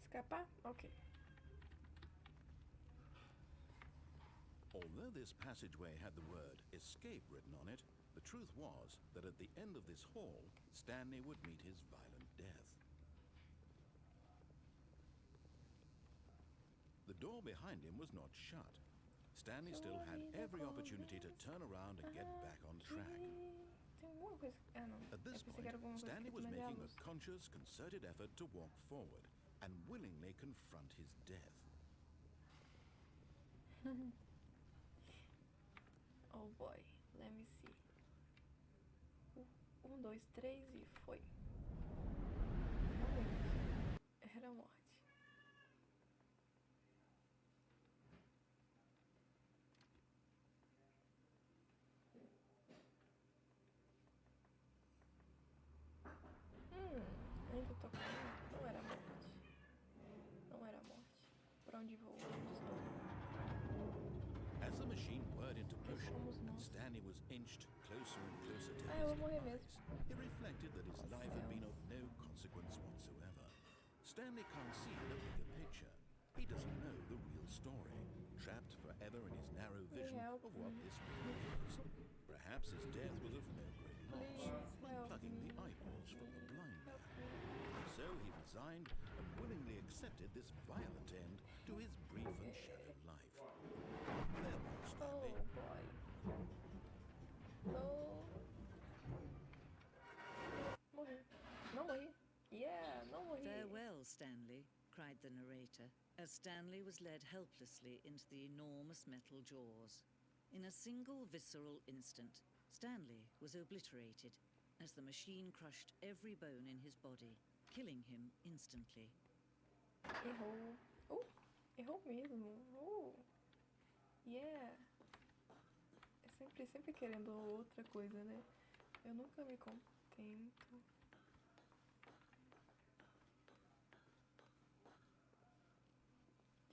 Escapar? Ok. Although this passageway had the word escape written on it, the truth was that at the end of this hall, Stanley would meet his violent death. The door behind him was not shut. Stanley still had every opportunity to turn around and get back on track. Tem alguma coisa. Ah, não. At this Eu pensei que point, era alguma coisa Stanley escrita, was mas é a making a luz. conscious, concerted effort to walk forward and willingly confront his death. Oh boy, let me see. 1, 2, 3 e foi. Realmente, era a morte. Ainda tô caindo. Não era morte. Não era morte. Pra onde vou? Onde estou? As the machine whirred into motion Somos and nós. Stanley was inched closer and closer to Ah, eu vou his morrer mesmo. demise, he reflected that his life had been of no consequence whatsoever. Stanley can't see the bigger picture. He doesn't know the real story. ever in his narrow vision help of what me. this really is. Perhaps his death was of no great loss, like help plucking me. the eyeballs from the blind Help man. And so he resigned and willingly accepted this violent end to his brief and shallow life. Farewell, Stanley. Oh boy. No. Morri. Não morri. Yeah, não morri. Farewell, Stanley, cried the narrator, as Stanley was led helplessly into the enormous metal jaws. In a single visceral instant, Stanley was obliterated as the machine crushed every bone in his body, killing him instantly. Errou. Errou mesmo. Yeah. É sempre querendo outra coisa, né? Eu nunca me contento.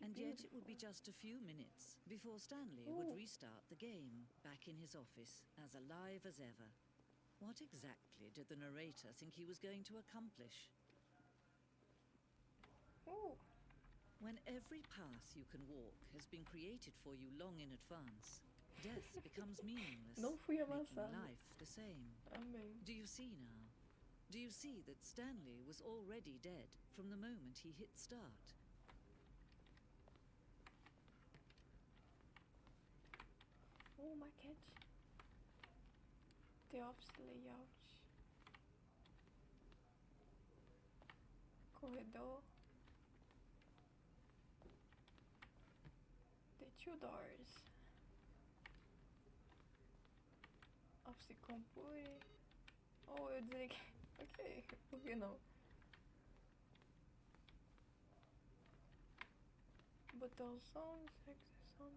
And yet it would be just a few minutes before Stanley would restart the game, back in his office, as alive as ever. What exactly did the narrator think he was going to accomplish? When every path you can walk has been created for you long in advance, death becomes meaningless, Não fui making amassado. life the same. Amém. Do you see now? Do you see that Stanley was already dead from the moment he hit start? Maquete. The office layout. Corredor. The two doors. Office compure. Oh, eu desliguei. Ok, por que não? Botão sound, exit sound.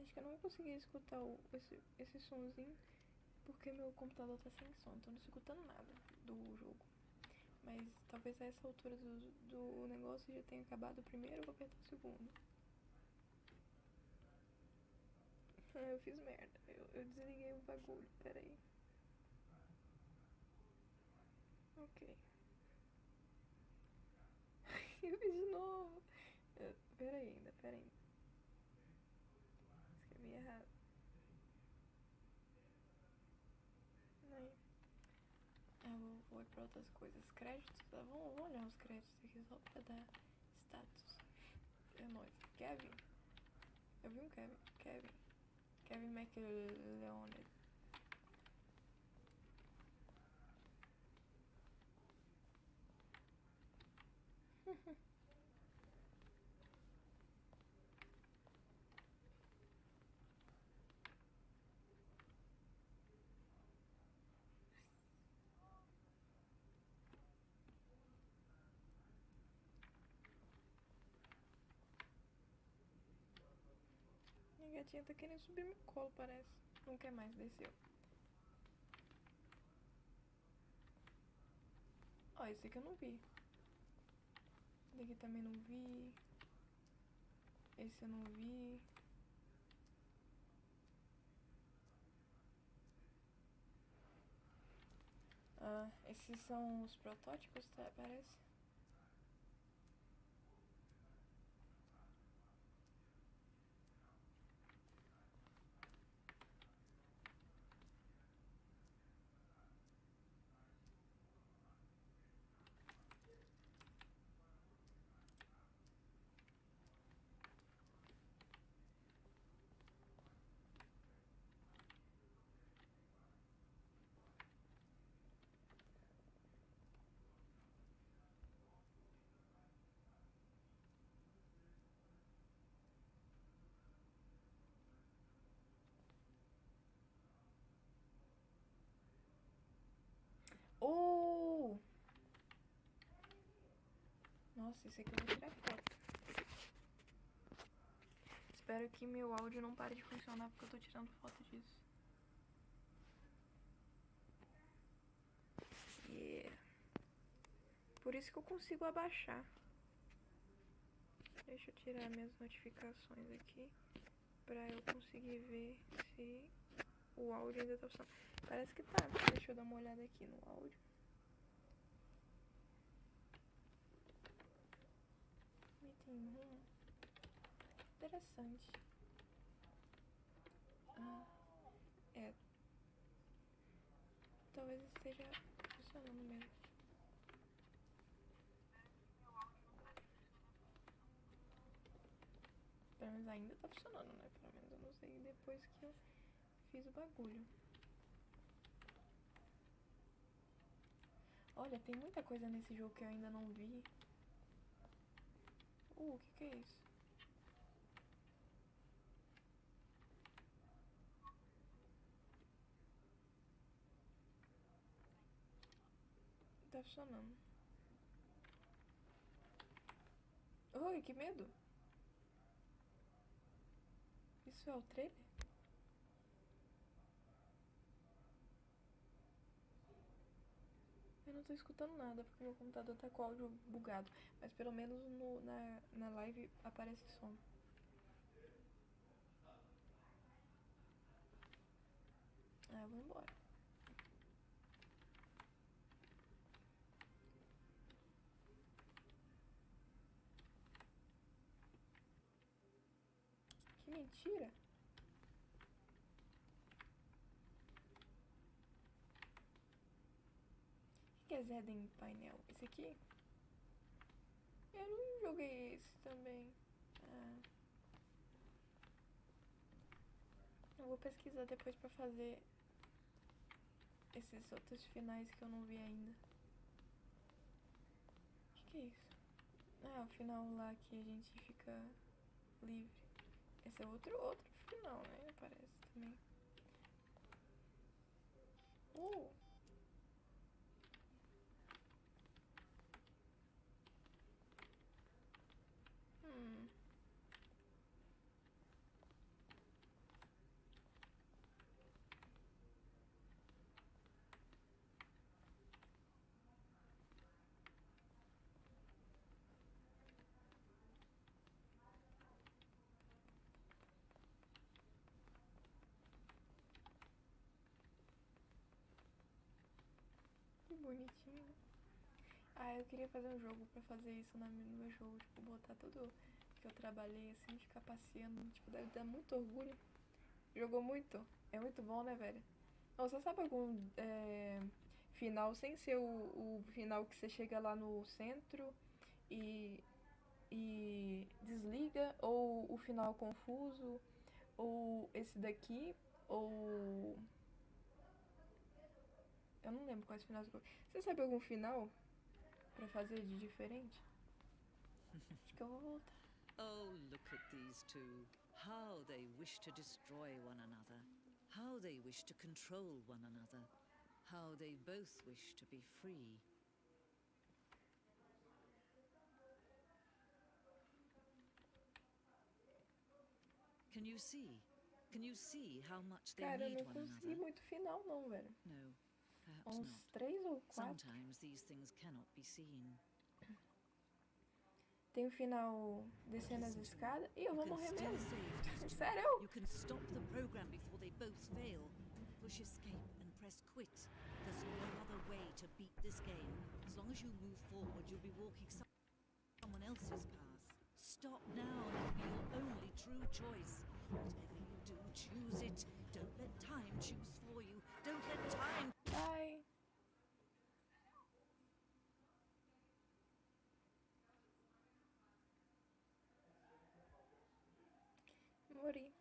Acho que eu não vou conseguir escutar esse somzinho porque meu computador tá sem som, então não tô escutando nada do jogo. Mas talvez a essa altura do negócio já tenha acabado o primeiro, eu vou apertar o segundo. Eu fiz merda, eu desliguei o bagulho, peraí. Ok. Eu fiz de novo. Peraí ainda. Escrevi errado. Aí. Vou ir pra outras coisas. Créditos, tá? Vamos olhar os créditos aqui só pra dar status. É nóis. Kevin. Eu vi um Kevin. Kevin McLeod. Minha gatinha tá querendo subir meu colo, parece. Não quer mais, desceu. Ó, esse aqui eu não vi. Esse daqui também não vi. Esse eu não vi. Esses são os protótipos, tá? Parece. Nossa, esse aqui eu vou tirar foto. Espero que meu áudio não pare de funcionar porque eu tô tirando foto disso. Yeah. Por isso que eu consigo abaixar. Deixa eu tirar minhas notificações aqui. pra eu conseguir ver se o áudio ainda tá funcionando. Parece que tá. Deixa eu dar uma olhada aqui no áudio. Meeting room. Interessante. É. Talvez esteja funcionando mesmo. Pelo menos ainda tá funcionando, né? Pelo menos eu não sei depois que eu fiz o bagulho. Olha, tem muita coisa nesse jogo que eu ainda não vi. O que é isso? Tá funcionando. Oi, que medo! Isso é o trailer? Eu não tô escutando nada porque meu computador tá com o áudio bugado. Mas pelo menos na live aparece som. Ah, eu vou embora. Que mentira! O que é Zeden painel? Esse aqui? Eu não joguei esse também. Eu vou pesquisar depois pra fazer esses outros finais que eu não vi ainda. O que é isso? Ah, o final lá que a gente fica livre. Esse é outro final, né? Parece também. Hmm. Que bonitinho. Ah, eu queria fazer um jogo pra fazer isso no meu jogo. Tipo, botar tudo que eu trabalhei assim, ficar passeando. Tipo, deve dar muito orgulho. Jogou muito? É muito bom, né, velho? Você sabe algum final sem ser o final que você chega lá no centro e desliga? Ou o final confuso? Ou esse daqui? Ou... Eu não lembro quais finais. Você sabe algum final pra fazer de diferente? Acho que eu vou voltar. Oh, look at these two. How they wish to destroy one another. How they wish to control one another. How they both wish to be free. Can you see? Can you see how much they Cara, eu need não one consegui another? muito final não, velho. No, perhaps Uns not. 3 ou 4. Sometimes these things cannot be seen. Tem o final descendo as Listen to me. escadas. Ih, eu You vou can morrer still mesmo. save these two. Sério? You can stop the program before they both fail. Push escape and press quit. There's no other way to beat this game. As long as you move forward, you'll be walking someone else's path. Stop now and it'll be your only true choice. Whatever you do, choose it. Don't let time choose for you. Don't let time... Ai. Morri.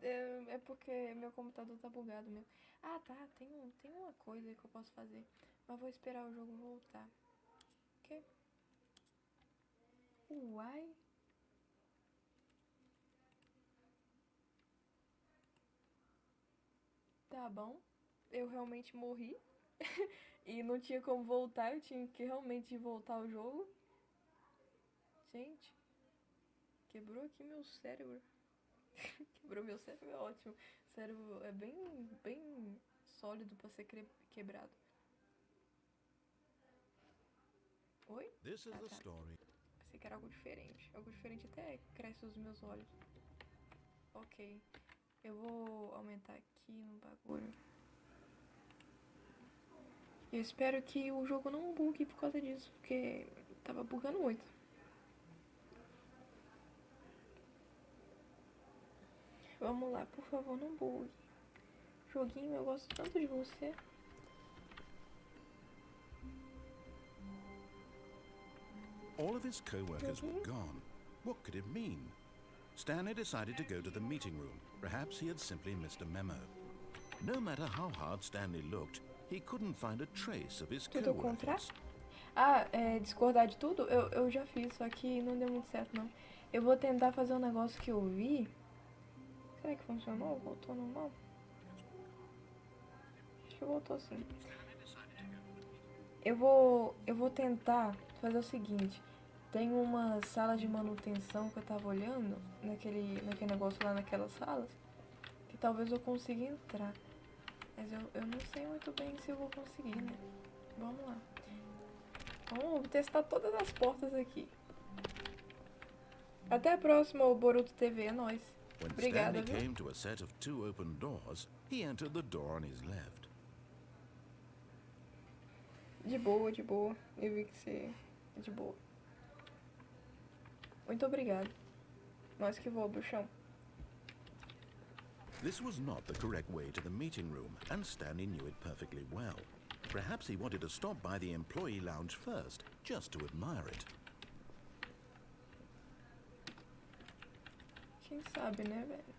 É porque meu computador tá bugado mesmo. Ah, tá. Tem uma coisa que eu posso fazer. Mas vou esperar o jogo voltar. Ok? Uai. Tá bom. Eu realmente morri. E não tinha como voltar. Eu tinha que realmente voltar ao jogo. Gente. Quebrou aqui meu cérebro. Quebrou meu cérebro, é ótimo. O cérebro é bem sólido pra ser quebrado. Oi? This is Ah, the tá. story. Pensei que era algo diferente. Algo diferente até cresce os meus olhos. Ok. Eu vou aumentar aqui no bagulho. Eu espero que o jogo não bugue por causa disso, porque tava bugando muito. Vamos lá, por favor, não bugue. Joguinho, eu gosto tanto de você. All of his co-workers were gone. What could it mean? Stanley decided to go to the meeting room. Perhaps he had simply missed a memo. No matter how hard Stanley looked, he couldn't find a trace of his Tudo contra? co-workers. Ah, discordar de tudo? Eu já fiz, só que não deu muito certo, não. Eu vou tentar fazer um negócio que eu vi. Será que funcionou? Voltou normal? Acho que voltou sim. Eu vou tentar fazer o seguinte. Tem uma sala de manutenção que eu tava olhando, naquele negócio lá naquelas salas, que talvez eu consiga entrar. Mas eu não sei muito bem se eu vou conseguir, né? Vamos lá. Vamos testar todas as portas aqui. Até a próxima, Boruto TV, é nóis. When Obrigada, Stanley viu? came to a set of 2 open doors, he entered the door on his left. De boa, de boa. Eu vi que você é de boa. Muito obrigado. Nós que voa, bruxão. This was not the correct way to the meeting room, and Stanley knew it perfectly well. Perhaps he wanted to stop by the employee lounge first, just to admire it. Quem sabe, né, velho?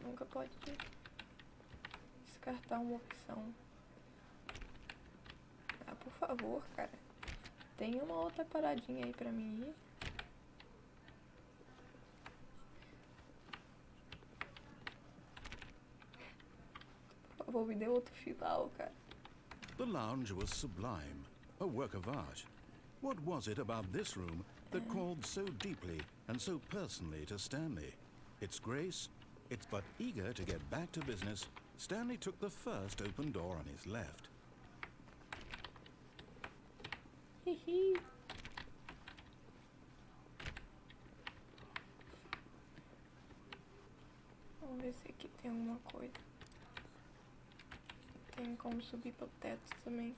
Nunca pode descartar uma opção. Ah, por favor, cara. Tem uma outra paradinha aí pra mim ir. Por favor, me dê outro final, cara. The lounge was sublime, a work of art. What was it about this room that called so deeply and so personally to Stanley? Its grace, but eager to get back to business, Stanley took the first open door on his left. Hihi. Vamos ver se aqui tem alguma coisa. Tem como subir pro teto também.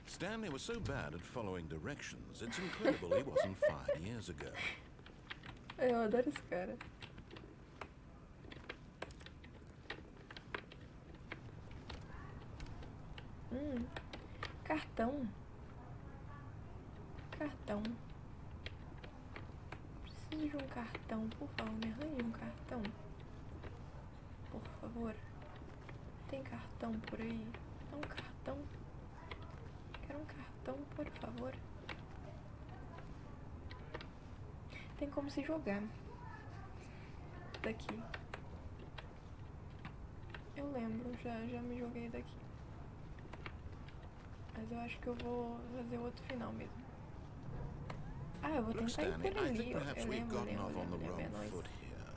Stanley was so bad at following directions, it's incredible he wasn't fired years ago. Eu adoro esse cara. Cartão. Cartão. Preciso de um cartão, por favor, me arranje um cartão. Por favor. Tem cartão por aí? Dá um cartão. Quero um cartão, por favor. Tem como se jogar. Daqui. Eu lembro, já me joguei daqui. Mas eu acho que eu vou fazer outro final mesmo. Ah, eu vou Look, tentar ir Stanley, por I ali. think perhaps we've gotten off on the É wrong nóis. foot here.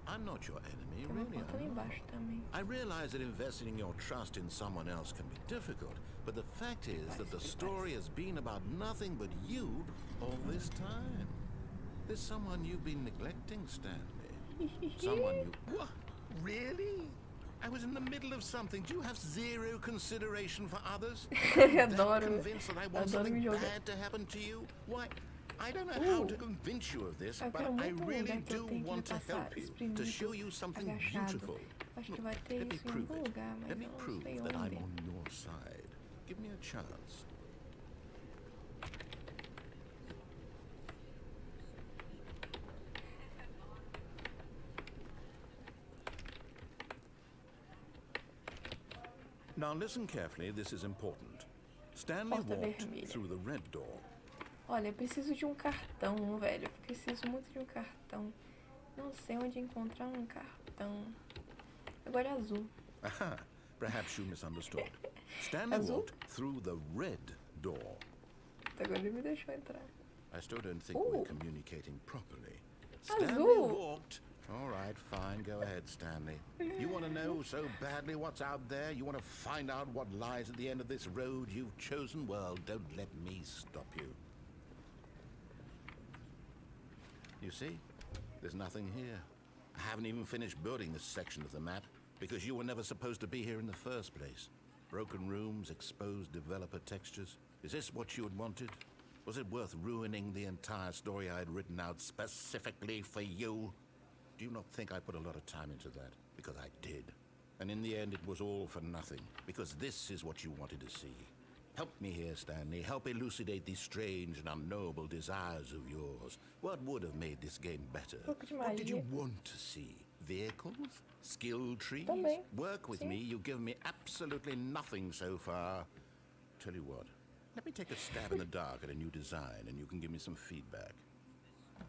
I'm not your enemy, Tem uma really. porta lá I'm not. embaixo também. I realize that investing your trust in someone else can be difficult, but the fact is that the story has been about nothing but you all this time. There's someone you've been neglecting, Stanley. Someone you... What? Really? I was in the middle of something. Do you have zero consideration for others? That Adoro. convinced that I want Adoro something me jogar. bad to happen to you? Why? I don't know how to convince you of this, Eu but quero I muito um really lugar que eu do tenho que want to passar help you, to espremido, show you something agachado. beautiful. Acho que Look, vai ter let me isso em prove algum it. lugar, mas Let me eu não prove sei that I'm onde. on your side. Give me a chance. Now listen carefully, this is important. Stanley Porta walked vermelha. through the red door. Olha, eu preciso de um cartão, velho. Eu preciso muito de um cartão. Não sei onde encontrar um cartão. Agora é azul. Aha, perhaps you misunderstood. Stanley Azul? walked through the red door. Agora ele me deixou entrar. I still don't think we're Ooh. communicating properly. Azul. Stanley walked All right, fine. Go ahead, Stanley. You want to know so badly what's out there? You want to find out what lies at the end of this road you've chosen? Well, don't let me stop you. You see? There's nothing here. I haven't even finished building this section of the map because you were never supposed to be here in the first place. Broken rooms, exposed developer textures. Is this what you had wanted? Was it worth ruining the entire story I had written out specifically for you? Do you not think I put a lot of time into that? Because I did. And in the end, it was all for nothing. Because this is what you wanted to see. Help me here, Stanley. Help elucidate these strange and unknowable desires of yours. What would have made this game better? What did you want to see? Vehicles? Skill trees? Work with me. You've given me absolutely nothing so far. Tell you what. Let me take a stab in the dark at a new design, and you can give me some feedback.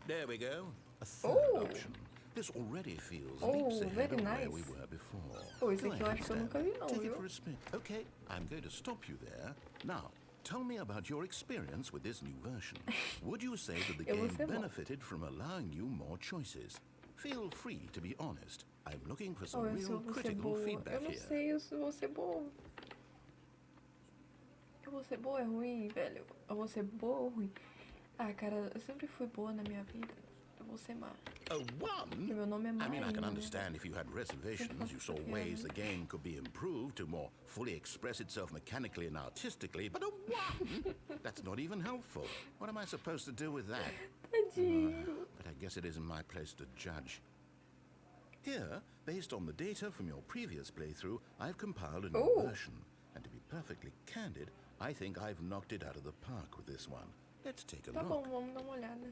There we go. A third option. This already feels leaps ahead of where we were before. Esse aqui eu acho que eu nunca vi não, Take it viu? for a spin. Okay, I'm going to stop you there. Now, tell me about your experience with this new version. Would you say that the game benefited from allowing you more choices? Feel free to be honest. I'm looking for some real critical feedback here. Eu não here. sei se eu vou ser boa. Eu vou ser boa, é ruim, velho. Eu vou ser boa ou ruim? Ah, cara, eu sempre fui boa na minha vida. Eu vou ser má. A one? Meu nome é I mean, I can Maria. understand if you had reservations, you saw ways the game could be improved to more fully express itself mechanically and artistically, but a one? That's not even helpful. What am I supposed to do with that? Tadinho. But I guess it isn't my place to judge. Here, based on the data from your previous playthrough, I've compiled a new version. And to be perfectly candid, I think I've knocked it out of the park with this one. Let's take a Tá look. bom, vamos dar uma olhada.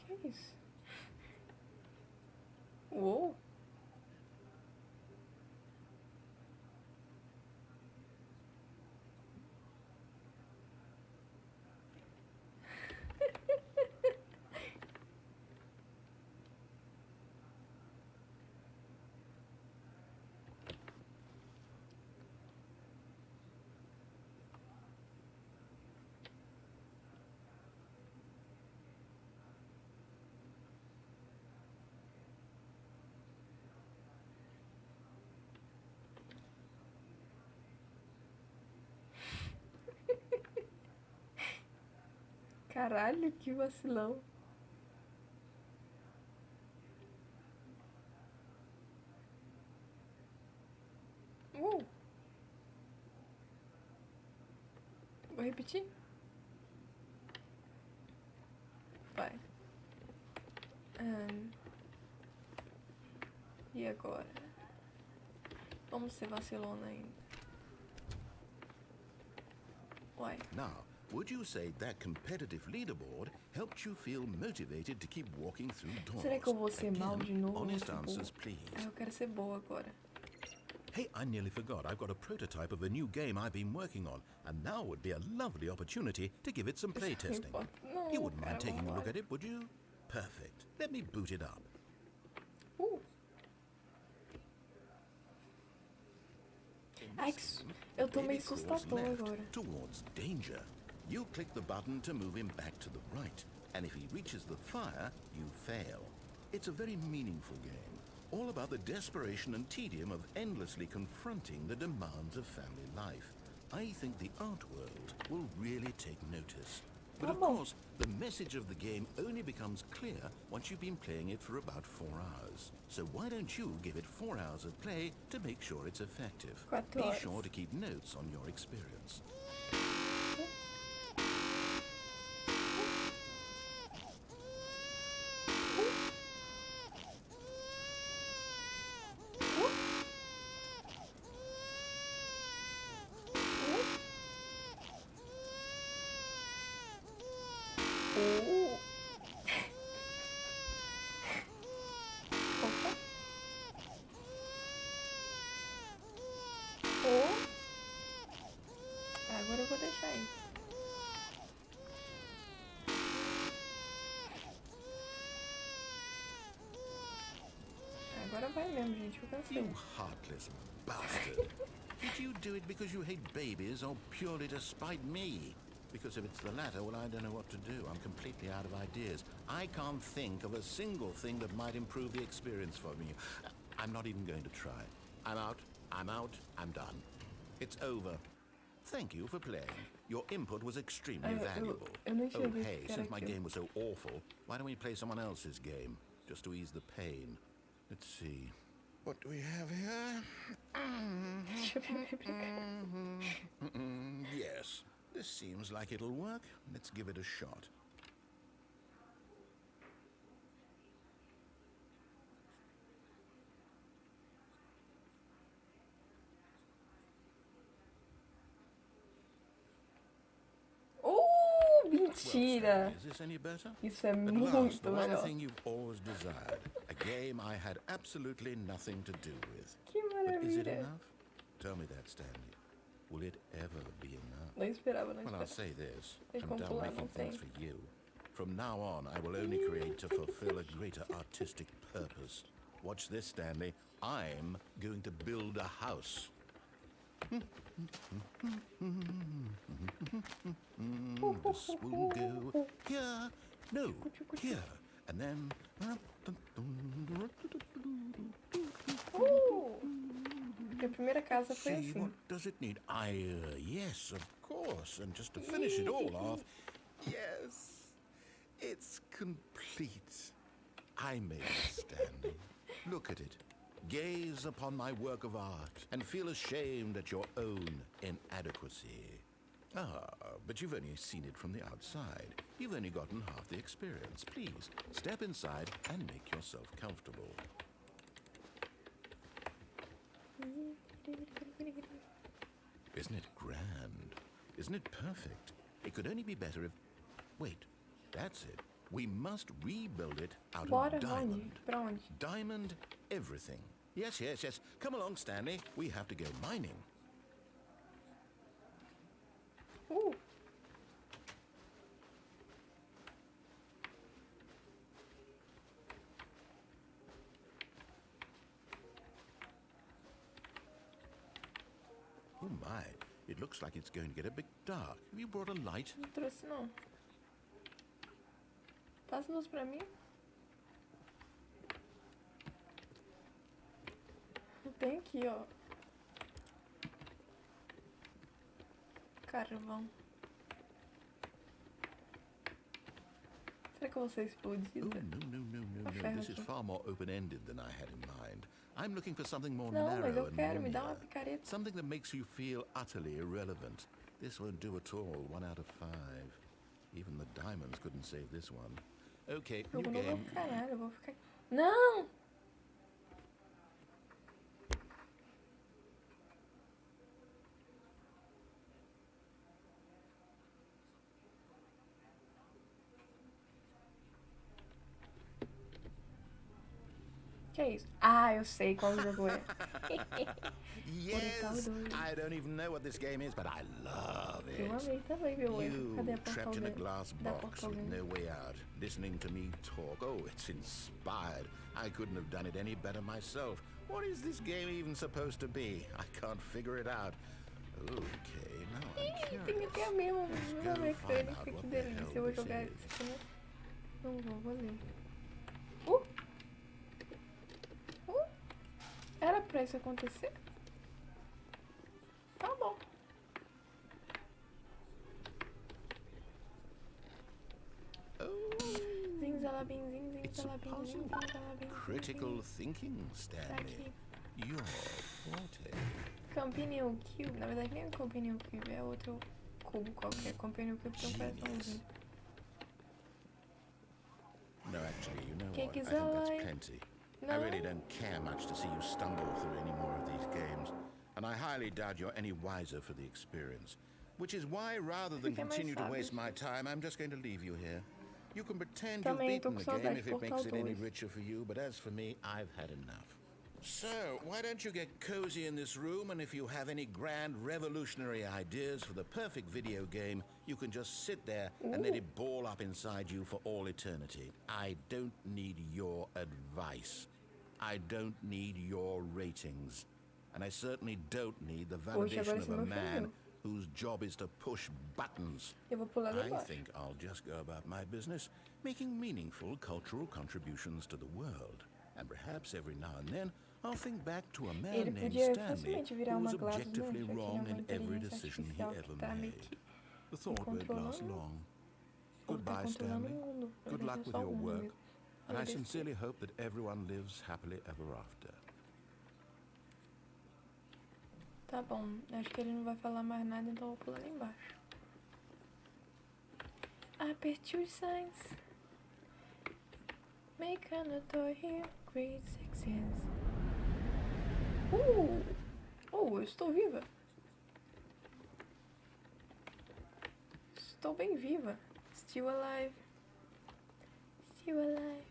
Que é isso? Uou! Caralho, que vacilão. Vou repetir? Vai. E agora? Vamos ser vacilona ainda. Uai. Now, would you say that competitive leaderboard helped you feel motivated to keep walking through doors? Será que eu vou ser mal de novo? Honest answers, please. Ah, eu quero ser boa agora. Hey, I nearly forgot. I've got a prototype of a new game I've been working on, and now would be a lovely opportunity to give it some playtesting. Não, You wouldn't mind cara, taking a look vambora. at it, would you? Perfect. Let me boot it up. Ai, eu tô meio Baby crawls assustador left agora. towards danger. You click the button to move him back to the right, and if he reaches the fire, you fail. It's a very meaningful game, all about the desperation and tedium of endlessly confronting the demands of family life. I think the art world will really take notice. But of course, the message of the game only becomes clear once you've been playing it for about 4 hours. So why don't you give it 4 hours of play to make sure it's effective? 4 Be horas. sure to keep notes on your experience. Opa. Agora eu vou deixar aí. Agora vai mesmo, gente. Eu cansei. You heartless bastard. Did you do it because you hate babies or purely to spite me? Because if it's the latter, well, I don't know what to do. I'm completely out of ideas. I can't think of a single thing that might improve the experience for me. I'm not even going to try. I'm out, I'm done. It's over. Thank you for playing. Your input was extremely valuable. Oh, hey, since my game was so awful, why don't we play someone else's game? Just to ease the pain. Let's see. What do we have here? Yes, this seems like it'll work. Let's give it a shot. Mentira! Is this any better? Isso é At last, muito the one melhor. thing you've always desired. A game I had absolutely nothing to do with. Que But is it maravilha! enough? Tell me that, Stanley. Will it ever be enough? Não esperava, não Well, I'll esperava. say this. Tem I'm como done pular, making não things tem. for you. From now on, I will only create to fulfill a greater artistic purpose. Watch this, Stanley. I'm going to build a house. This will go here. No, here. And then... Minha primeira casa foi See, assim. what does it need? Yes, of course. And just to finish it all off, yes, it's complete. I made it, Stanley. Look at it. Gaze upon my work of art and feel ashamed at your own inadequacy. Ah, but you've only seen it from the outside. You've only gotten half the experience. Please, step inside and make yourself comfortable. Isn't it grand? Isn't it perfect? It could only be better if... Wait, that's it. We must rebuild it out Bora, of diamond. onde? Pra onde? Diamond everything. Yes, yes, yes. Come along, Stanley. We have to go mining. Oh my, it looks like it's going to get a bit dark. Have you brought a light? Não trouxe, não. Passa luz pra mim. Tem aqui, ó. Carvão. Será que eu vou ser Oh, explodida? no. ferro This is aqui. far more open-ended than I had in mind. I'm looking for something more Não, mas narrow eu and quero. Me dá uma linear. picareta. Something that makes you feel utterly irrelevant. This won't do at all. 1 out of 5. Even the diamonds couldn't save this one. Okay, Eu new não vou game. ficar nada, eu vou ficar... Não! Que é isso? Ah, eu sei qual jogo é. Yes, I don't even know what this game is, but I love it. Eu amei também, meu anjo. You, Cadê a porta trapped in a alguém? glass Dá box porta with alguém. no way out, listening to me talk. Oh, it's inspired. I couldn't have done it any better myself. What is this game even supposed to be? I can't figure it out. Okay, now I'm Tem curious. até a mesma Let's uma go mecânica, find out que what the delícia. hell Eu vou this jogar is. isso aqui, né? Não vou ler. Era pra isso acontecer? Tá bom. Zinzalabim, It's a zinzalabim, puzzle. zinzalabim. Critical thinking, Tá Stanley. aqui. Your forte. Companion Cube. Na verdade nem é Companion Cube, é outro cubo qualquer. Companion Cube tem um coraçãozinho. No, actually, you know Quem what? I quiser think that's like. plenty. I Não. really don't care much to see you stumble through any more of these games, and I highly doubt you're any wiser for the experience. Which is why, rather than Fiquei mais continue to sábio. waste my time, I'm just going to leave you here. You can pretend Também you've tô beaten com the game saudade if de it makes Portal it any 2. richer for you, but as for me, I've had enough. So, why don't you get cozy in this room, and if you have any grand revolutionary ideas for the perfect video game, you can just sit there and let it ball up inside you for all eternity. I don't need your advice. I don't need your ratings. And I certainly don't need the Poxa, validation agora of você a me man ofendeu. whose job is to push buttons. Eu vou pular lá I embaixo. think I'll just go about my business, making meaningful cultural contributions to the world. And perhaps every now and then, I'll think back to a man Ele named podia Stanley facilmente virar who was uma Glasses, né? objectively Já que ele é wrong uma in every inteligência decision he artificial ever que tá meio made. que The thought won't last controlando. long. Ou tá Goodbye, controlando Stanley. o mundo. Na Good verdade, luck é with só your o mundo work, mesmo. and I Falei besteira. sincerely hope that everyone lives happily ever after. Tá bom, acho que ele não vai falar mais nada, então eu vou pular lá embaixo. Aperture signs. Make an door here, great success. Eu estou viva. Estou bem viva. Still alive. Still alive.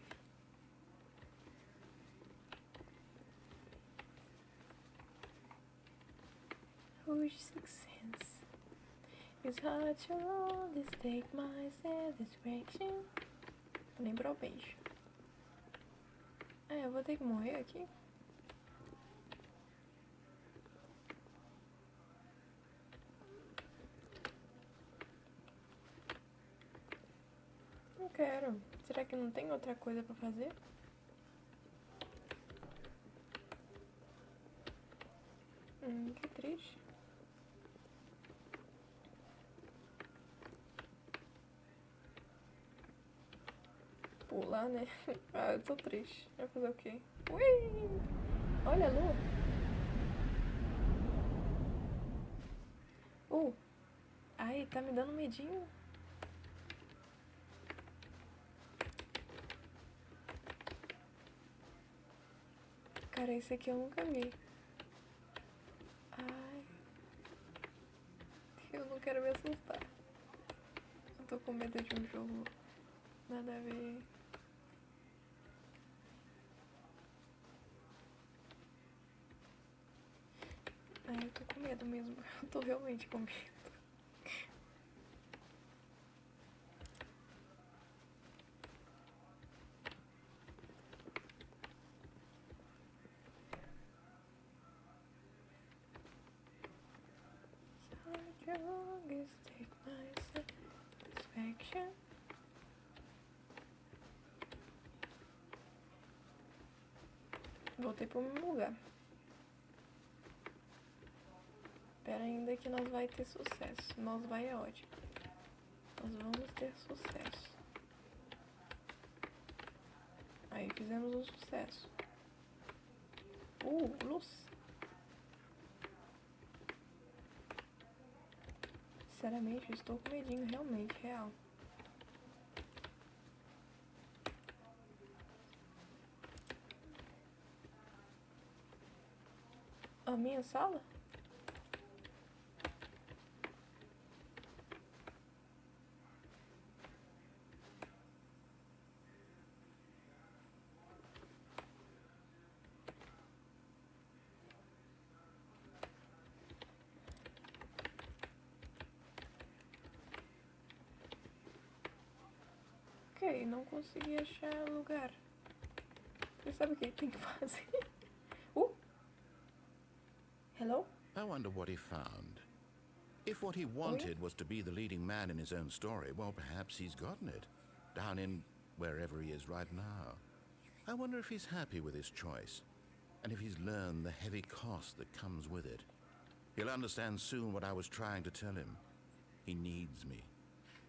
Huge success. It's hard to always take my satisfaction. Vou lembrar o beijo. Eu vou ter que morrer aqui? Não quero. Será que não tem outra coisa pra fazer? Que triste. Pular, né? Eu tô triste. Vai fazer o quê? Ui! Olha a lua. Ai, tá me dando medinho. Cara, esse aqui eu nunca vi. Ai. Eu não quero me assustar. Eu tô com medo de um jogo. Nada a ver. Ai, eu tô com medo mesmo. Eu tô realmente com medo. Voltei pro mesmo lugar. Espera ainda que nós vai ter sucesso. Nós vai é ótimo. Nós vamos ter sucesso. Aí fizemos um sucesso. Luz. Sinceramente, eu estou com medinho, realmente, real. A minha sala? Ok, não consegui achar lugar. Você sabe o que tem que fazer? Hello? I wonder what he found. If what he wanted was to be the leading man in his own story, well, perhaps he's gotten it. Down in wherever he is right now. I wonder if he's happy with his choice. And if he's learned the heavy cost that comes with it. He'll understand soon what I was trying to tell him. He needs me.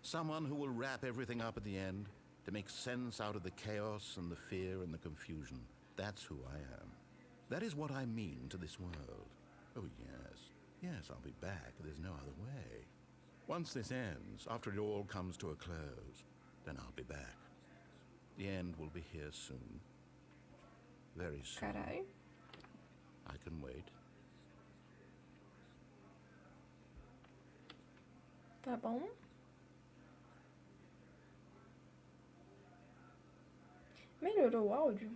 Someone who will wrap everything up at the end, to make sense out of the chaos and the fear and the confusion. That's who I am. That is what I mean to this world. Oh, yes. Yes, I'll be back. There's no other way. Once this ends, after it all comes to a close, then I'll be back. The end will be here soon. Very soon. Carai. I can wait. Tá bom. Melhorou o áudio?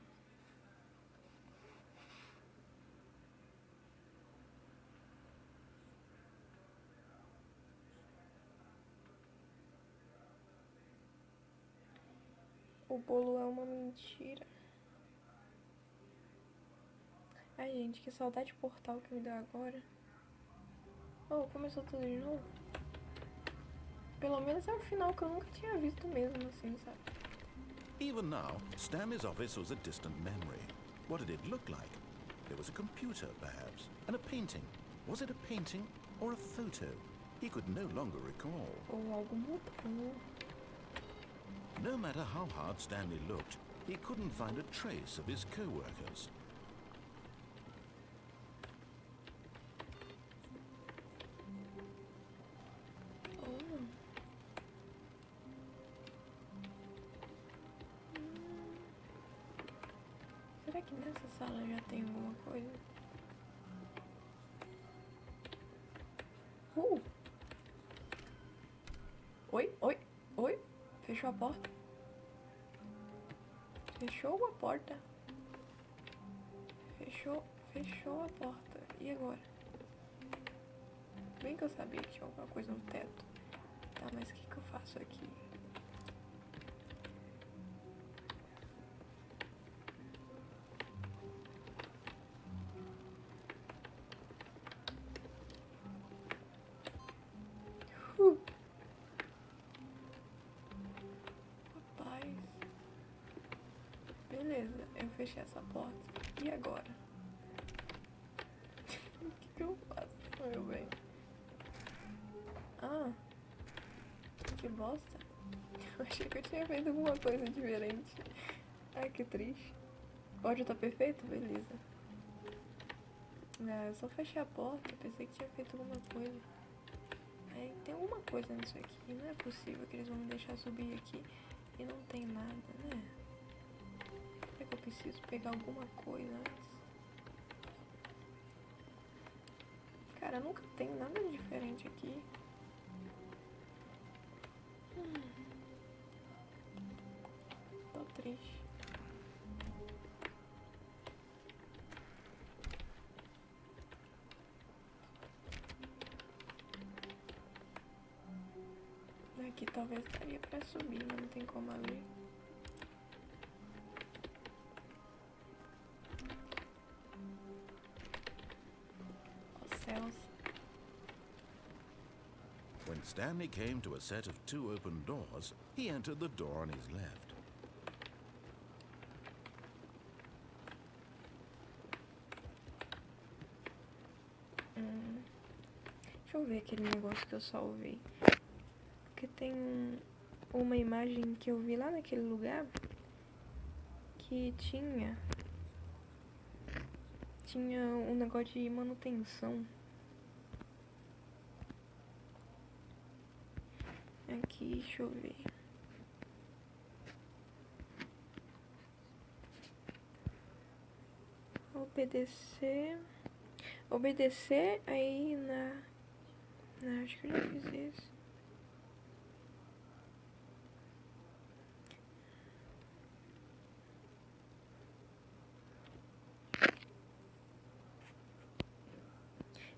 O bolo é uma mentira. Ai, gente, que saudade de portal que me deu agora. Oh, começou tudo de novo. Pelo menos é um final que eu nunca tinha visto mesmo, assim, sabe? Even now, Stanley's office was a distant memory. What did it look like? There was a computer, perhaps, and a painting. Was it a painting or a photo? He could no longer recall. Ou algo mudou. No matter how hard Stanley looked, he couldn't find a trace of his co-workers. Será que nessa sala já tem alguma coisa? Oi. Fechou a porta. Fechou a porta. Fechou a porta. E agora? Bem que eu sabia que tinha alguma coisa no teto. Tá, mas o que eu faço aqui? Rapaz. Beleza, eu fechei essa porta. E agora? O que eu faço, meu bem? Ah, que bosta. Eu achei que eu tinha feito alguma coisa diferente. Ai, que triste. O áudio tá perfeito? Beleza. Eu só fechei a porta, pensei que tinha feito alguma coisa. Aí tem alguma coisa nisso aqui. Não é possível que eles vão me deixar subir aqui e não tem nada, né? Será que eu preciso pegar alguma coisa antes? Cara, nunca tem nada de diferente aqui. Tô triste. Aqui talvez daria pra subir, mas não tem como abrir. Os céus. When Stanley came to a set of 2 open doors, he entered the door on his left. Deixa eu ver aquele negócio que eu salvei. Porque tem uma imagem que eu vi lá naquele lugar que tinha um negócio de manutenção. Aqui, deixa eu ver. Obedecer aí acho que eu já fiz isso.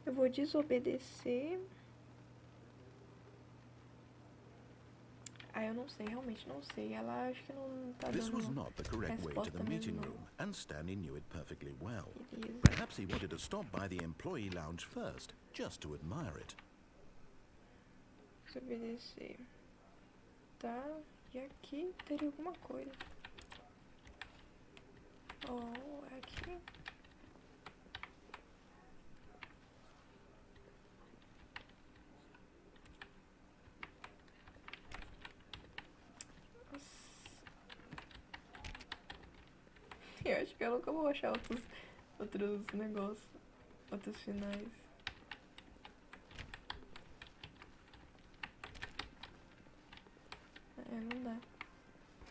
Eu vou desobedecer. Eu não sei, realmente não sei. Ela acho que não tá This was dando not the correct way to the resposta meeting mesmo, room, and Stanley knew it perfectly well. Beleza. Perhaps he wanted to stop by the employee lounge first, just to admire it. Desobedecer. Tá, e aqui teria alguma coisa. Aqui. Eu acho que eu nunca vou achar outros negócios, outros finais. Não dá.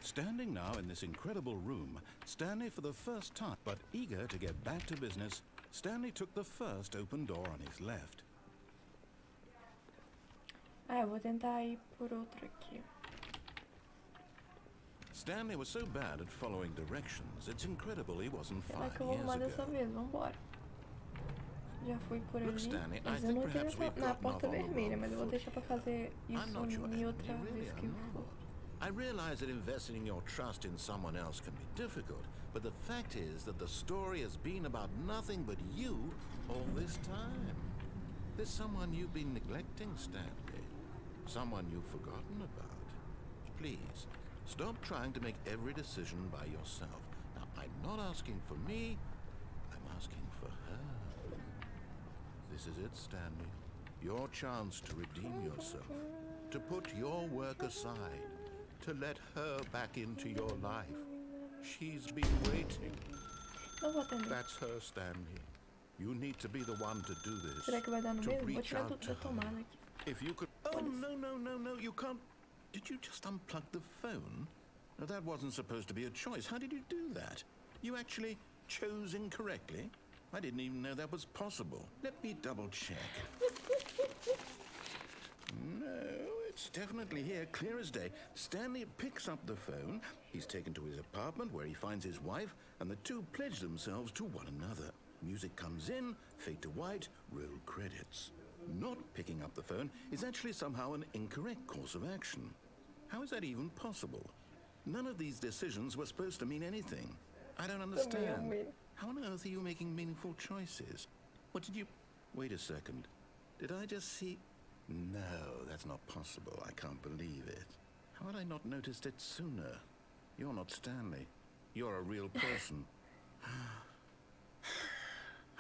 Standing now in this incredible room, Stanley for the first time, but eager to get back to business, Stanley took the first open door on his left. Eu vou tentar ir por outro aqui. Stanley was so bad at following directions, it's incredible he wasn't Será 5 que eu vou years arrumar dessa ago. vez? Vambora. Já fui por Look, ali, Stanley, I mas eu think não tenho perhaps we've na gotten porta off on the vermelha, wrong mas eu vou foot deixar pra fazer I'm not sure, isso em outra you really vez are que eu not. for. I realize that investing your trust in someone else can be difficult, but the fact is that the story has been about nothing but you all this time. There's someone you've been neglecting, Stanley. Someone you've forgotten about. Please, stop trying to make every decision by yourself. Now, I'm not asking for me, I'm asking for her. This is it, Stanley. Your chance to redeem yourself, to put your work aside, to let her back into your life. She's been waiting. Não vou atender. That's her, Stanley. You need to be the one to do this. Será que vai dar no To mesmo? Vou reach tirar out tudo to da her. tomada aqui. If you could... Oh, no, you can't... Did you just unplug the phone? No, that wasn't supposed to be a choice. How did you do that? You actually chose incorrectly? I didn't even know that was possible. Let me double check. No, it's definitely here, clear as day. Stanley picks up the phone. He's taken to his apartment where he finds his wife, and the two pledge themselves to one another. Music comes in, fade to white, roll credits. Not picking up the phone is actually somehow an incorrect course of action. How is that even possible? None of these decisions were supposed to mean anything. I don't understand. How on earth are you making meaningful choices? What did you... Wait a second. Did I just see... No, that's not possible. I can't believe it. How had I not noticed it sooner? You're not Stanley. You're a real person.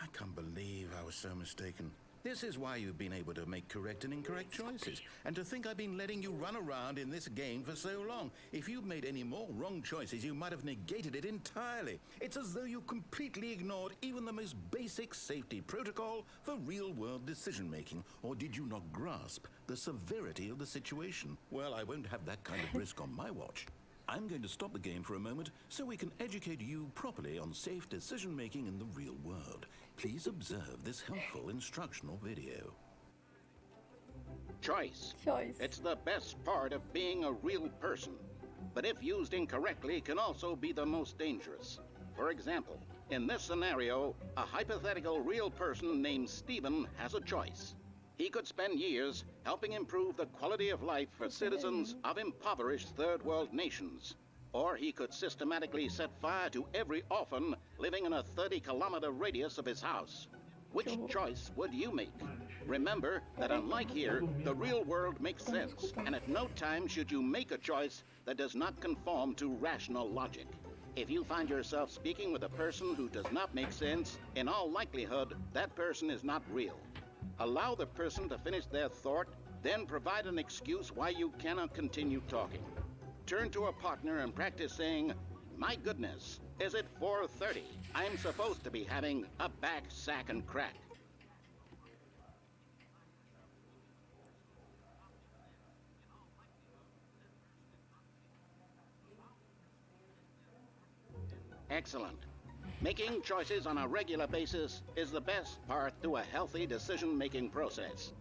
I can't believe I was so mistaken. This is why you've been able to make correct and incorrect choices. And to think I've been letting you run around in this game for so long. If you'd made any more wrong choices, you might have negated it entirely. It's as though you completely ignored even the most basic safety protocol for real-world decision-making. Or did you not grasp the severity of the situation? Well, I won't have that kind of risk on my watch. I'm going to stop the game for a moment so we can educate you properly on safe decision-making in the real world. Please observe this helpful instructional video. Choice. Choice. It's the best part of being a real person. But if used incorrectly, can also be the most dangerous. For example, in this scenario, a hypothetical real person named Stephen has a choice. He could spend years helping improve the quality of life for citizens of impoverished third world nations. Or he could systematically set fire to every orphan living in a 30-kilometer radius of his house. Which choice would you make? Remember that unlike here, the real world makes sense, and at no time should you make a choice that does not conform to rational logic. If you find yourself speaking with a person who does not make sense, in all likelihood, that person is not real. Allow the person to finish their thought, then provide an excuse why you cannot continue talking. Turn to a partner and practice saying, "My goodness, is it 4:30? I'm supposed to be having a back, sack, and crack." Excellent. Making choices on a regular basis is the best part to a healthy decision-making process.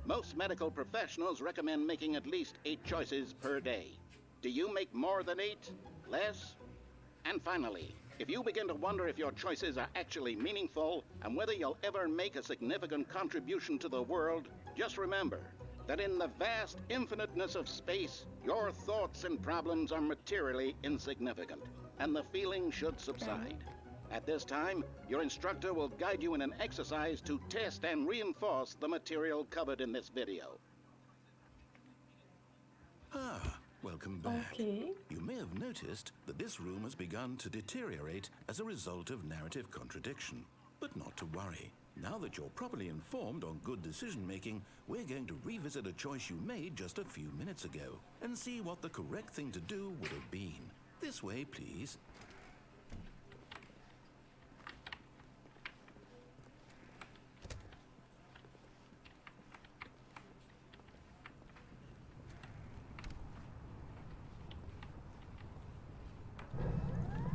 Most medical professionals recommend making at least 8 choices per day. Do you make more than 8? Less? And finally, if you begin to wonder if your choices are actually meaningful and whether you'll ever make a significant contribution to the world, just remember that in the vast infiniteness of space, your thoughts and problems are materially insignificant, and the feeling should subside. At this time, your instructor will guide you in an exercise to test and reinforce the material covered in this video. Welcome back. Okay. You may have noticed that this room has begun to deteriorate as a result of narrative contradiction. But not to worry. Now that you're properly informed on good decision-making, we're going to revisit a choice you made just a few minutes ago and see what the correct thing to do would have been. This way, please.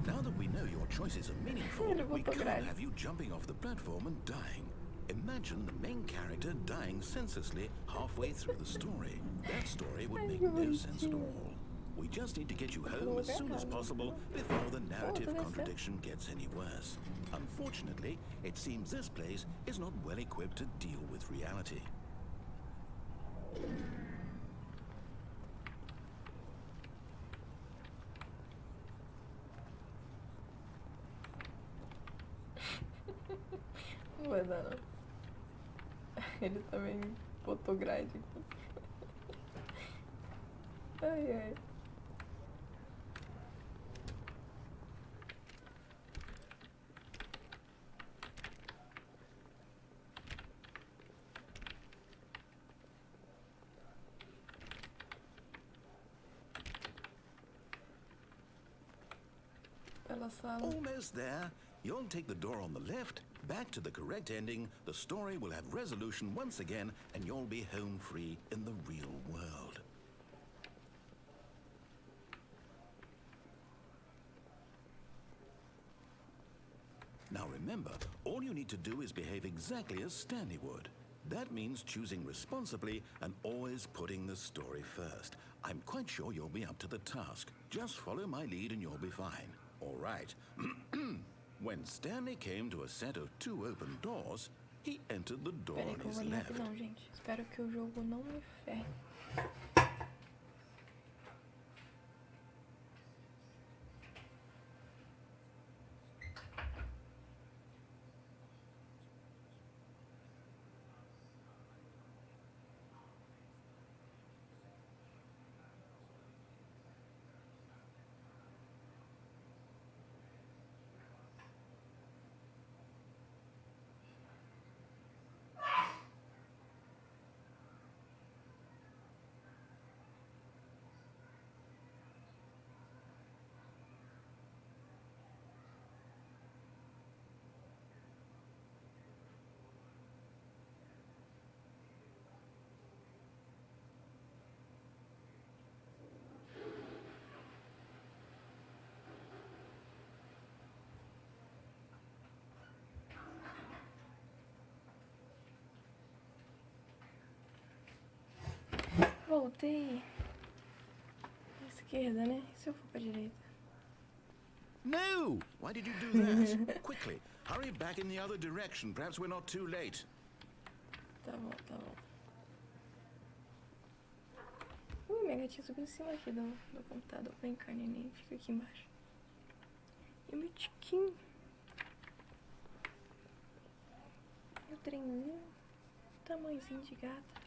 Now that we know your choices are meaningful, we can't have you jumping off the platform and dying. Imagine the main character dying senselessly halfway through the story. That story would make no sense at all. We just need to get you home as soon as possible before the narrative contradiction gets any worse. Unfortunately, it seems this place is not well equipped to deal with reality. vai dar, não. Ele também botou grade. Ai, ai. Pela sala. Almost there. You'll take the door on the left, back to the correct ending, the story will have resolution once again, and you'll be home free in the real world. Now remember, all you need to do is behave exactly as Stanley would. That means choosing responsibly and always putting the story first. I'm quite sure you'll be up to the task. Just follow my lead and you'll be fine. All right. When Stanley came to a set of 2 open doors, he entered the door Peraí on que eu his vou ali left. rapidão, gente. Espero que o jogo não me ferre. Voltei. Esquerda, né? E se eu for pra direita? No! Why did you do that? Quickly, hurry back in the other direction. Perhaps we're not too late. Tá bom, tá bom. Minha gatinha subiu em cima aqui do computador. Vem cá, neném. Fica aqui embaixo. E o meu tiquinho. Meu trenzinho. Tamanhozinho de gato.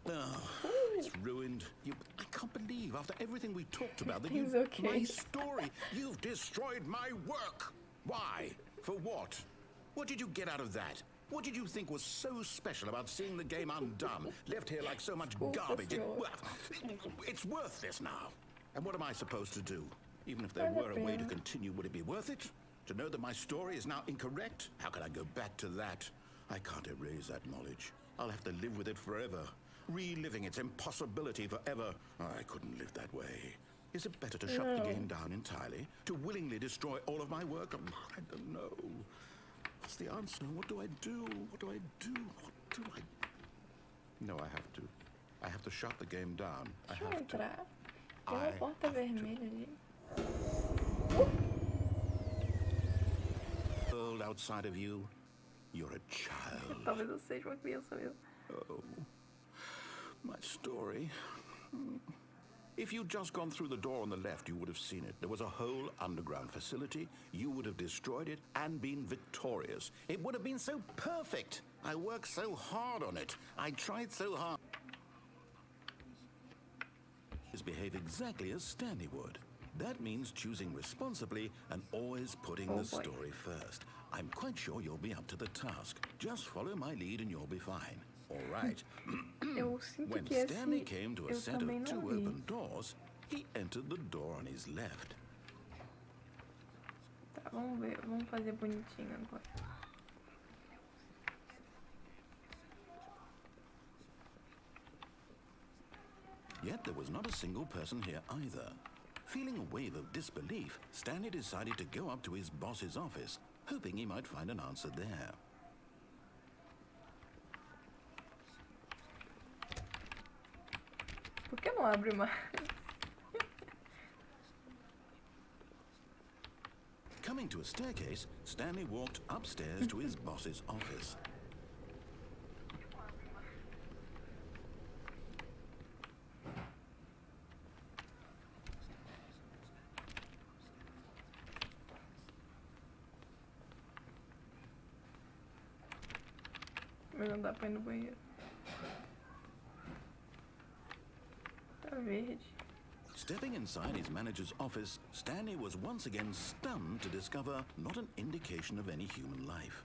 Oh, it's ruined. I can't believe, after everything we talked about, that Everything's okay. my story, you've destroyed my work. Why? For what? What did you get out of that? What did you think was so special about seeing the game undone, left here like so much garbage? It's worthless now. And what am I supposed to do? Even if there were a way to continue, would it be worth it? To know that my story is now incorrect? How can I go back to that? I can't erase that knowledge. I'll have to live with it forever. Reliving its impossibility forever. I couldn't live that way. Is it better to shut the game down entirely? To willingly destroy all of my work? I don't know. What's the answer? What do I do? What do I do? What do I... No, I have to. I have to shut the game down. I Deixa eu have to. entrar. Tem uma porta vermelha ali. World outside of you, you're a child. Talvez eu seja uma criança mesmo. Oh, my story. If you'd just gone through the door on the left, you would have seen it. There was a whole underground facility. You would have destroyed it and been victorious. It would have been so perfect. I worked so hard on it. I tried so hard. Behave exactly as Stanley would. That means choosing responsibly and always putting the story first. I'm quite sure you'll be up to the task. Just follow my lead and you'll be fine. All right. When Stanley came to a set of 2 open doors, he entered the door on his left. Tá, vamos ver. Vamos fazer bonitinho agora. Yet there was not a single person here either. Feeling a wave of disbelief, Stanley decided to go up to his boss's office, hoping he might find an answer there. Por que não abre mais? Coming to a staircase, Stanley walked upstairs to his boss's office. Mas não dá pra ir no banheiro. Tá verde. Stepping inside his manager's office, Stanley was once again stunned to discover not an indication of any human life.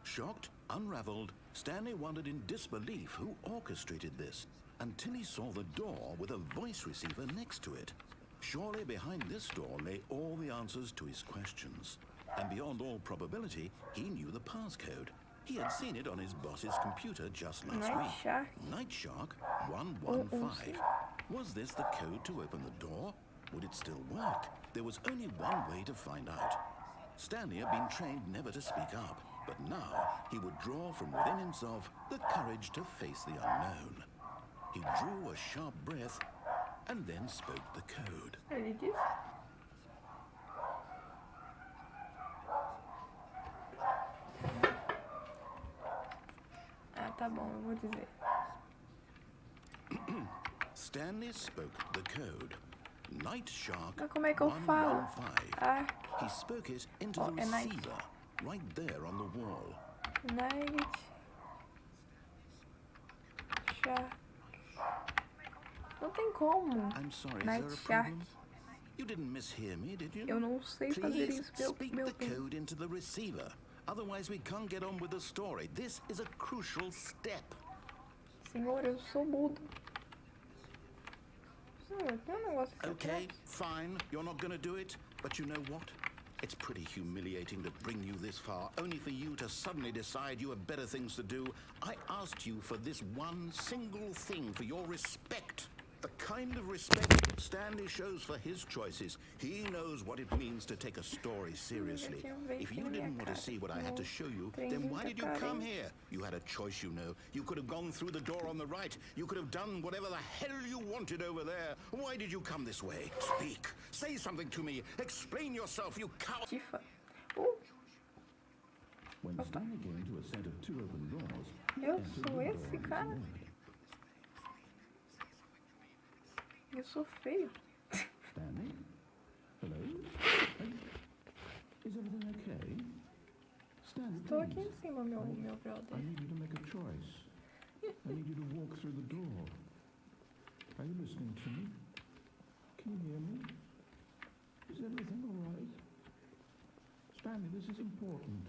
Shocked, unraveled, Stanley wondered in disbelief who orchestrated this, until he saw the door with a voice receiver next to it. Surely behind this door lay all the answers to his questions. And beyond all probability, he knew the passcode. He had seen it on his boss's computer just last Night week. Shark. Night Shark 115. Was this the code to open the door? Would it still work? There was only one way to find out. Stanley had been trained never to speak up, but now he would draw from within himself the courage to face the unknown. He drew a sharp breath and then spoke the code. Ele disse. Ah, tá bom, eu vou dizer. Stanley spoke the code. Night Shark Mas como é que eu falo? 115. Ah, He spoke it into Oh, the and night. receiver, right there on the wall. Night Shark. Não tem como. I'm sorry, Night is there a Shark. problem? You didn't mishear me, did you? Eu não sei fazer Please isso, speak meu the bem. code into the receiver. Otherwise, we can't get on with the story. This is a crucial step. Senhor, eu sou mudo. Senhor, tem um negócio aqui Okay, atrás. fine. You're not going to do it. But you know what? It's pretty humiliating to bring you this far, only for you to suddenly decide you have better things to do. I asked you for this one single thing, for your respect. The kind of respect Stanley shows for his choices. He knows what it means to take a story seriously. If you didn't want to see what I had to show you, then why did you come here? You had a choice, you know. You could have gone through the door on the right. You could have done whatever the hell you wanted over there. Why did you come this way? Speak. Say something to me. Explain yourself, you coward. Tifa. When Stanley came to a set of two open doors, Eu sou esse cara. Eu sou feio. Stanley? Hello? Is everything okay? Stanley, Estou aqui please. em cima, meu I brother. need you to make a choice. I need you to walk through the door. Are you listening to me? Can you hear me? Is everything all right? Stanley, this is important.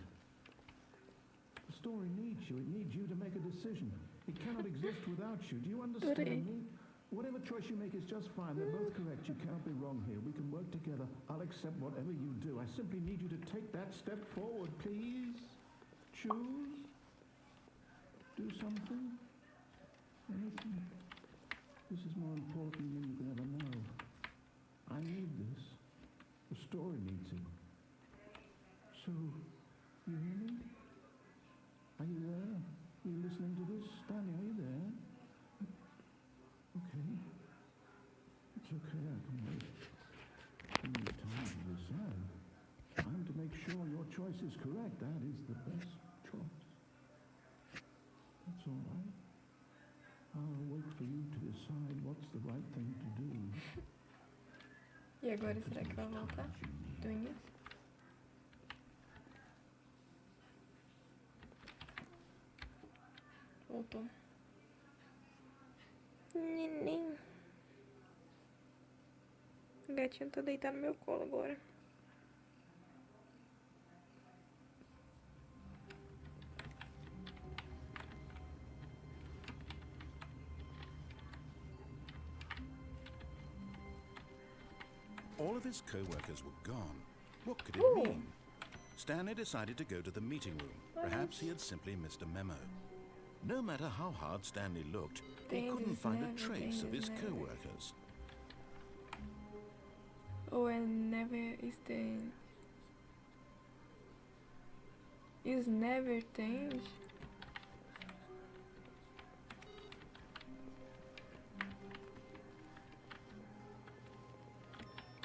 The story needs you. It needs you to make a decision. It cannot exist without you. Do you understand me? Whatever choice you make is just fine. They're both correct. You cannot be wrong here. We can work together. I'll accept whatever you do. I simply need you to take that step forward, please. Choose. Do something. Anything. This is more important than you can ever know. I need this. The story needs it. So, you hear me? Are you there? Are you listening to this? Stanley, are you there? Okay. It's okay, I can wait. I need time to decide. I'm to make sure your choice is correct. That is the best choice. That's all right. I'll wait for you to decide what's the right thing to do. E agora, será que vai voltar do início? Voltou. Neném. O gatinho tá deitado no meu colo agora. All of his co-workers were gone. What could it Ooh. mean? Stanley decided to go to the meeting room. Perhaps he had simply missed a memo. No matter how hard Stanley looked, he Things couldn't find a never, trace of things his never. co-workers. Ou é never stand. Is never change.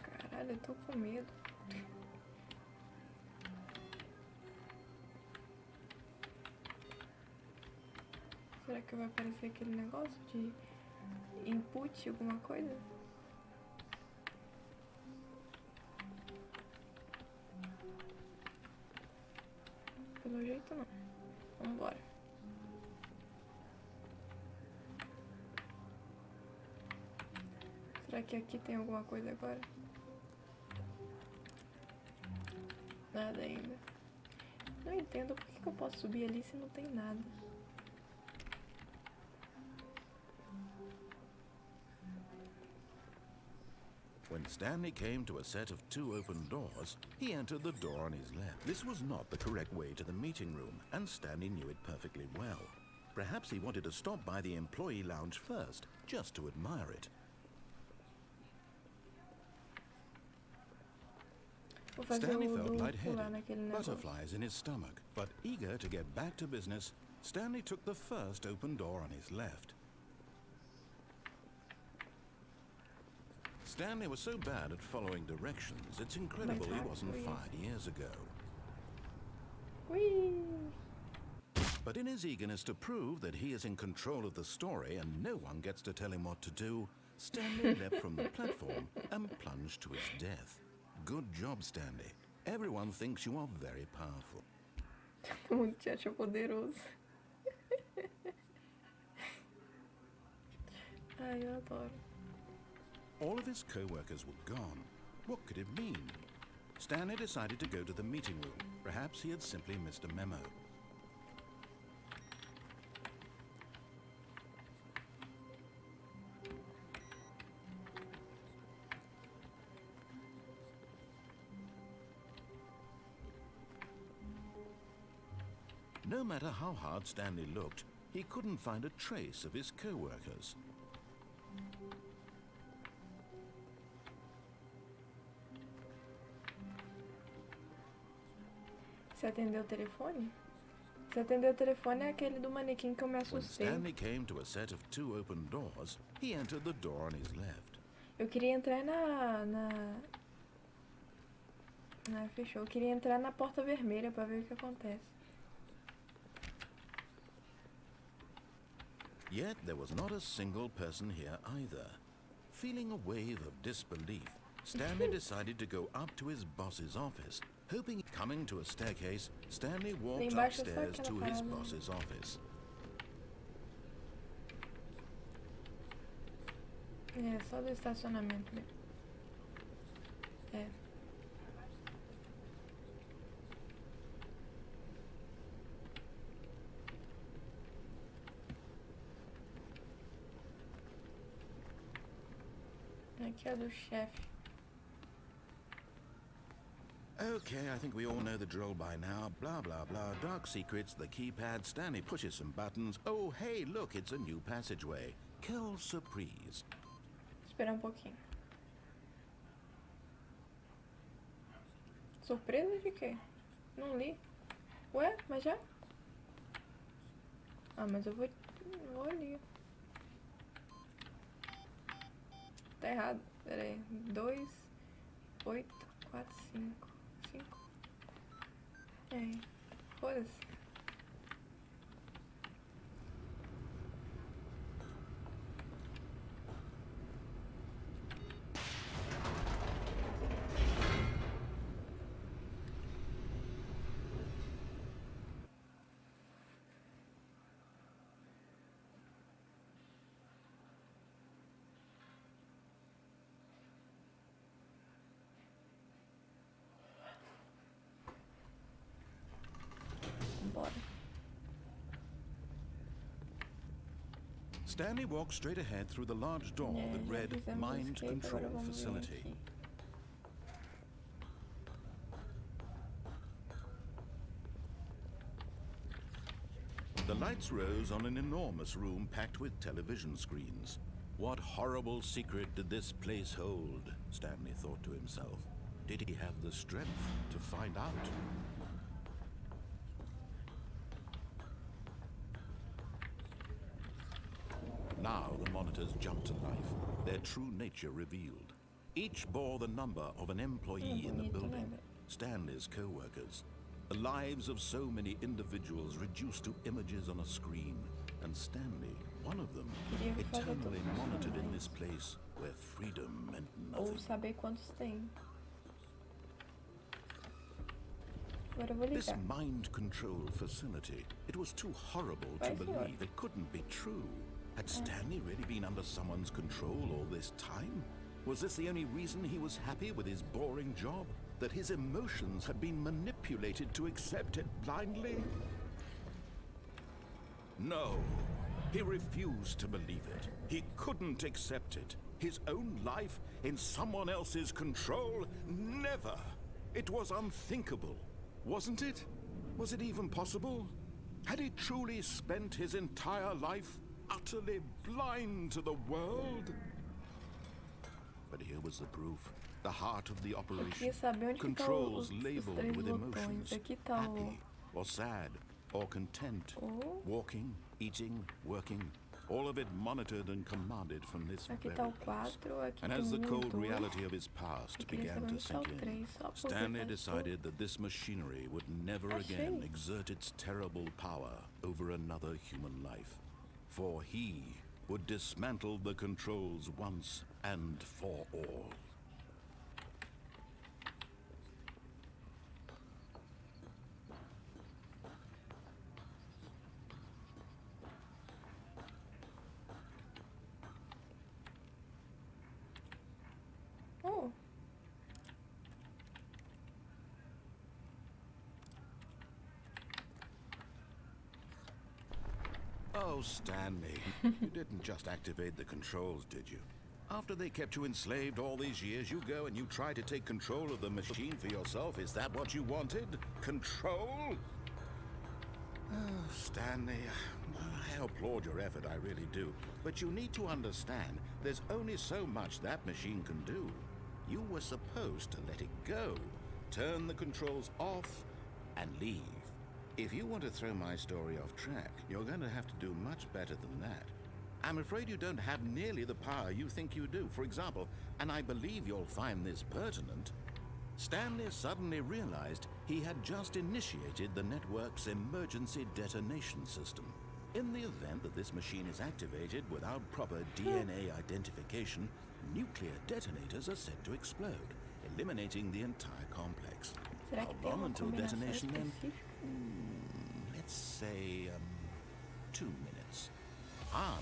Caralho, eu tô com medo. Será que vai aparecer aquele negócio de input, alguma coisa? Pelo jeito não. Vambora. Será que aqui tem alguma coisa agora? Nada ainda. Não entendo por que eu posso subir ali se não tem nada. When Stanley came to a set of 2 open doors, he entered the door on his left. This was not the correct way to the meeting room, and Stanley knew it perfectly well. Perhaps he wanted to stop by the employee lounge first, just to admire it. Stanley felt lightheaded, butterflies in his stomach, but eager to get back to business, Stanley took the first open door on his left. Stanley was so bad at following directions, it's incredible he wasn't fired years ago. Whee! But in his eagerness to prove that he is in control of the story and no one gets to tell him what to do, Stanley leapt from the platform and plunged to his death. Good job, Stanley. Everyone thinks you are very powerful. Um muchacho poderoso. Ai, eu adoro. All of his co-workers were gone. What could it mean? Stanley decided to go to the meeting room. Perhaps he had simply missed a memo. No matter how hard Stanley looked, he couldn't find a trace of his co-workers. Você atendeu o telefone? Você atendeu o telefone é aquele do manequim que eu me When assustei. Stanley came to a set of 2 open doors, he entered the door on his left. Eu queria entrar fechou. Eu queria entrar na porta vermelha pra ver o que acontece. Yet there was not a single person here either. Feeling a wave of disbelief, Stanley decided to go up to his boss's office. Hoping, coming to a staircase, Stanley walked upstairs to his boss's office. É, só do estacionamento mesmo. É. Aqui é do chefe. Okay, I think we all know the drill by now. Blah, blah, blah. Dark secrets, the keypad. Stanley pushes some buttons. Oh, hey, look, it's a new passageway. Quelle surprise. Esperar um pouquinho. Surpresa de quê? Não li. Ué, mas já? Ah, mas eu vou ali. Tá errado. Pera aí. 2, 8, 4, 5. 5. É. Foda-se. Bora. Stanley walked straight ahead through the large door that Já read fizemos Mind escape, Control agora vamos ver Facility. aqui. The lights rose on an enormous room packed with television screens. What horrible secret did this place hold? Stanley thought to himself. Did he have the strength to find out? Now the monitors jumped to life, their true nature revealed. Each bore the number of an employee in the building, Stanley's co-workers. The lives of so many individuals reduced to images on a screen, and Stanley, one of them, eternally monitored in this place where freedom meant Ou nothing. saber quantos tem. Agora eu vou This ligar. mind control facility, it was too horrible to Vai, senhor. believe. It couldn't be true. Had Stanley really been under someone's control all this time? Was this the only reason he was happy with his boring job? That his emotions had been manipulated to accept it blindly? No, he refused to believe it. He couldn't accept it. His own life in someone else's control? Never! It was unthinkable, wasn't it? Was it even possible? Had he truly spent his entire life utterly blind to the world? But here was the proof. The heart of the operation. Controls labeled with emotions. Happy or sad or content. Walking, eating, working. All of it monitored and commanded from this Aqui very tá o place. 4, aqui And tem as the 1 e o cold 2. reality of his past Eu queria began saber to onde tá o sink in, 3, só por Stanley ver decided that this machinery would never again exert its terrible power over another human life. For he would dismantle the controls once and for all. Oh, Oh, Stanley, you didn't just activate the controls, did you? After they kept you enslaved all these years, you go and you try to take control of the machine for yourself. Is that what you wanted? Control? Oh, Stanley, I applaud your effort, I really do. But you need to understand, there's only so much that machine can do. You were supposed to let it go, turn the controls off, and leave. If you want to throw my story off track, you're going to have to do much better than that. I'm afraid you don't have nearly the power you think you do. For example, and I believe you'll find this pertinent, Stanley suddenly realized he had just initiated the network's emergency detonation system. In the event that this machine is activated without proper DNA identification, nuclear detonators are said to explode, eliminating the entire complex. será que tem How long uma until combinação detonation then? específica? Let's say, 2 minutes.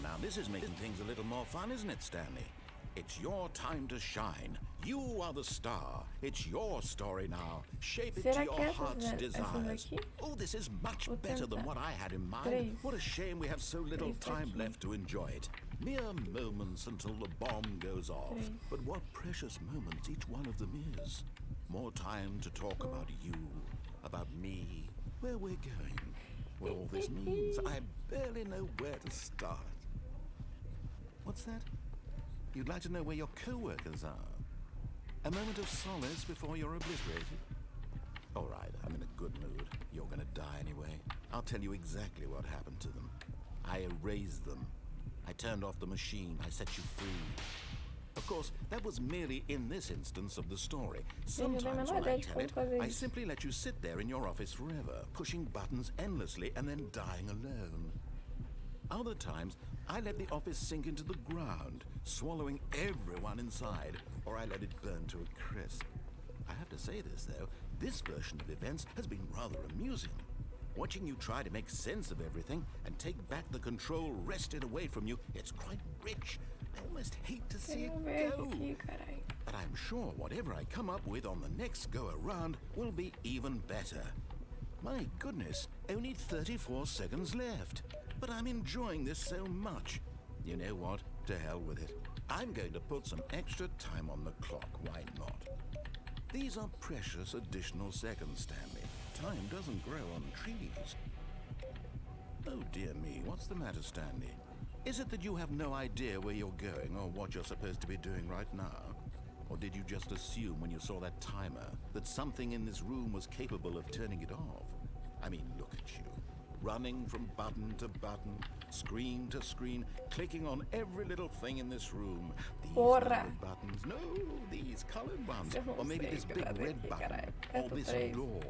Now this is making things a little more fun, isn't it, Stanley? It's your time to shine. You are the star. It's your story now. Shape it to Será your que essas heart's desires. daqui? Oh, this is much Vou better than tentar. what I had in mind. 3. What a shame we have so little 3 time daqui. left to enjoy it. Mere moments until the bomb goes off. 3. But what precious moments each one of them is. More time to talk about you, about me, where we're going, what all this means. I barely know where to start. What's that? You'd like to know where your co-workers are? A moment of solace before you're obliterated? All right, I'm in a good mood. You're gonna die anyway. I'll tell you exactly what happened to them. I erased them. I turned off the machine. I set you free. Of course, that was merely in this instance of the story. Sometimes when I tell it, I simply let you sit there in your office forever, pushing buttons endlessly and then dying alone. Other times, I let the office sink into the ground, swallowing everyone inside, or I let it burn to a crisp. I have to say this, though, this version of events has been rather amusing. Watching you try to make sense of everything and take back the control wrested away from you, it's quite rich. I almost hate to see Vamos it ver go. aqui, carai. But I'm sure whatever I come up with on the next go-around will be even better. My goodness, only 34 seconds left. But I'm enjoying this so much. You know what? To hell with it. I'm going to put some extra time on the clock. Why not? These are precious additional seconds, Stanley. Time doesn't grow on trees. Oh dear me, what's the matter, Stanley? Is it that you have no idea where you're going or what you're supposed to be doing right now? Or did you just assume when you saw that timer that something in this room was capable of turning it off? I mean, look at you. Running from button to button, screen to screen, clicking on every little thing in this room. These Porra. numbered buttons, no, these colored ones. Eu não Or maybe sei this o que big fazer red aqui, button. caralho. Or Aperto this 3. door.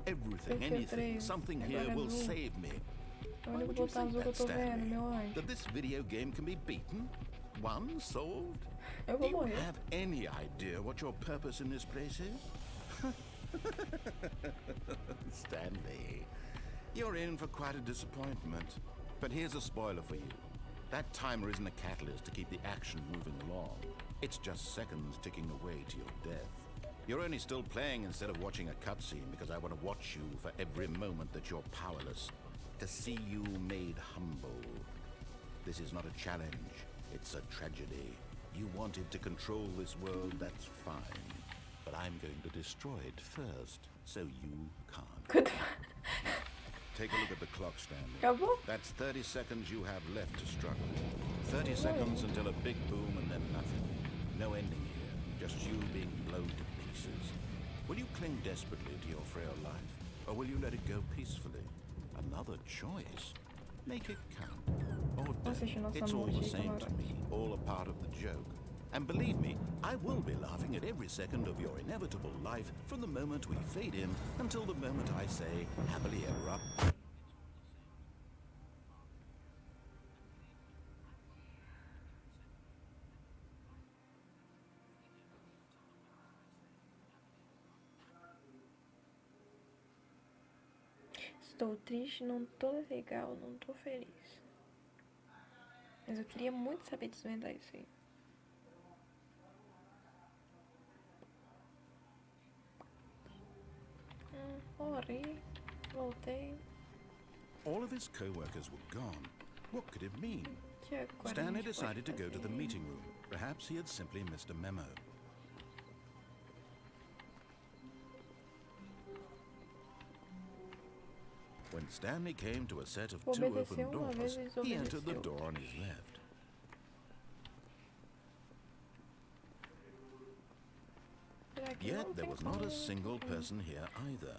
Everything, Aperto anything, 3. something Agora here will no 1. save me. É o Why único would you botão think azul que eu that, tô vendo, Stanley? meu anjo. That this video game can be beaten? Won? Solved? Eu Do vou you morrer. have any idea what your purpose in this place is? Stanley, you're in for quite a disappointment. But here's a spoiler for you. That timer isn't a catalyst to keep the action moving along. It's just seconds ticking away to your death. You're only still playing instead of watching a cutscene because I want to watch you for every moment that you're powerless, to see you made humble. This is not a challenge, it's a tragedy. You wanted to control this world, that's fine. But I'm going to destroy it first, so you can't. Good. Take a look at the clock, Stanley. Acabou? That's 30 seconds you have left to struggle. 30 seconds until a big boom and then nothing. No ending here, just you being blown to pieces. Will you cling desperately to your frail life, or will you let it go peacefully? Another choice. Make it count. Or don't. It's all the same to me, all a part of the joke. And believe me, I will be laughing at every second of your inevitable life from the moment we fade in until the moment I say, happily ever up. Estou triste, não tô legal, não tô feliz. Mas eu queria muito saber desvendar isso aí. Morri, voltei. All of his co-workers were gone. What could it mean? Que agora a Stanley gente decided to pode go to the fazer? meeting room. Perhaps he had simply missed a memo. When Stanley came to a set of two Obedeceu open uma vez, doors, ele he entered the desobedeceu. door on his left. Será que Yet não there tem was not a como- single person here either.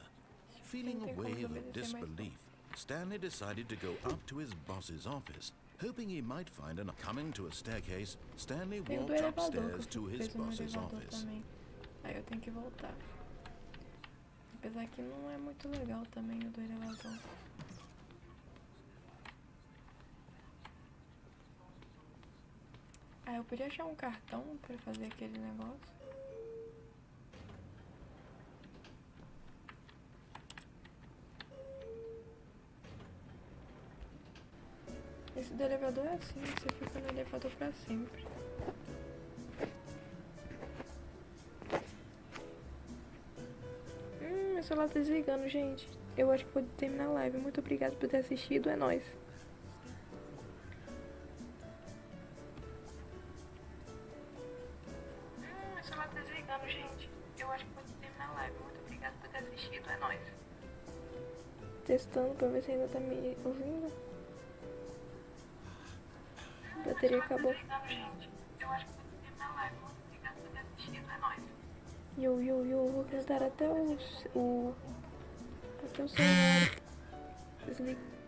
Feeling Não a tem como wave of desobedecer mais não. disbelief, Stanley decided to go up to his boss's office, hoping he might find an... Coming to a staircase, Stanley Tem o do walked elevador, que eu upstairs to fico his preso no boss's elevador office. também. Aí eu tenho que voltar. Apesar que não é muito legal também o do elevador. Ah, eu podia achar um cartão pra fazer aquele negócio. Esse do elevador é assim, você fica no elevador pra sempre. Meu celular tá desligando, gente. Eu acho que vou terminar a live. Muito obrigada por ter assistido, é nóis. Meu celular tá desligando, gente. Eu acho que vou terminar a live. Muito obrigada por ter assistido, é nóis. Testando pra ver se ainda tá me ouvindo. A bateria acabou. Eu vou cantar até o celular desligar.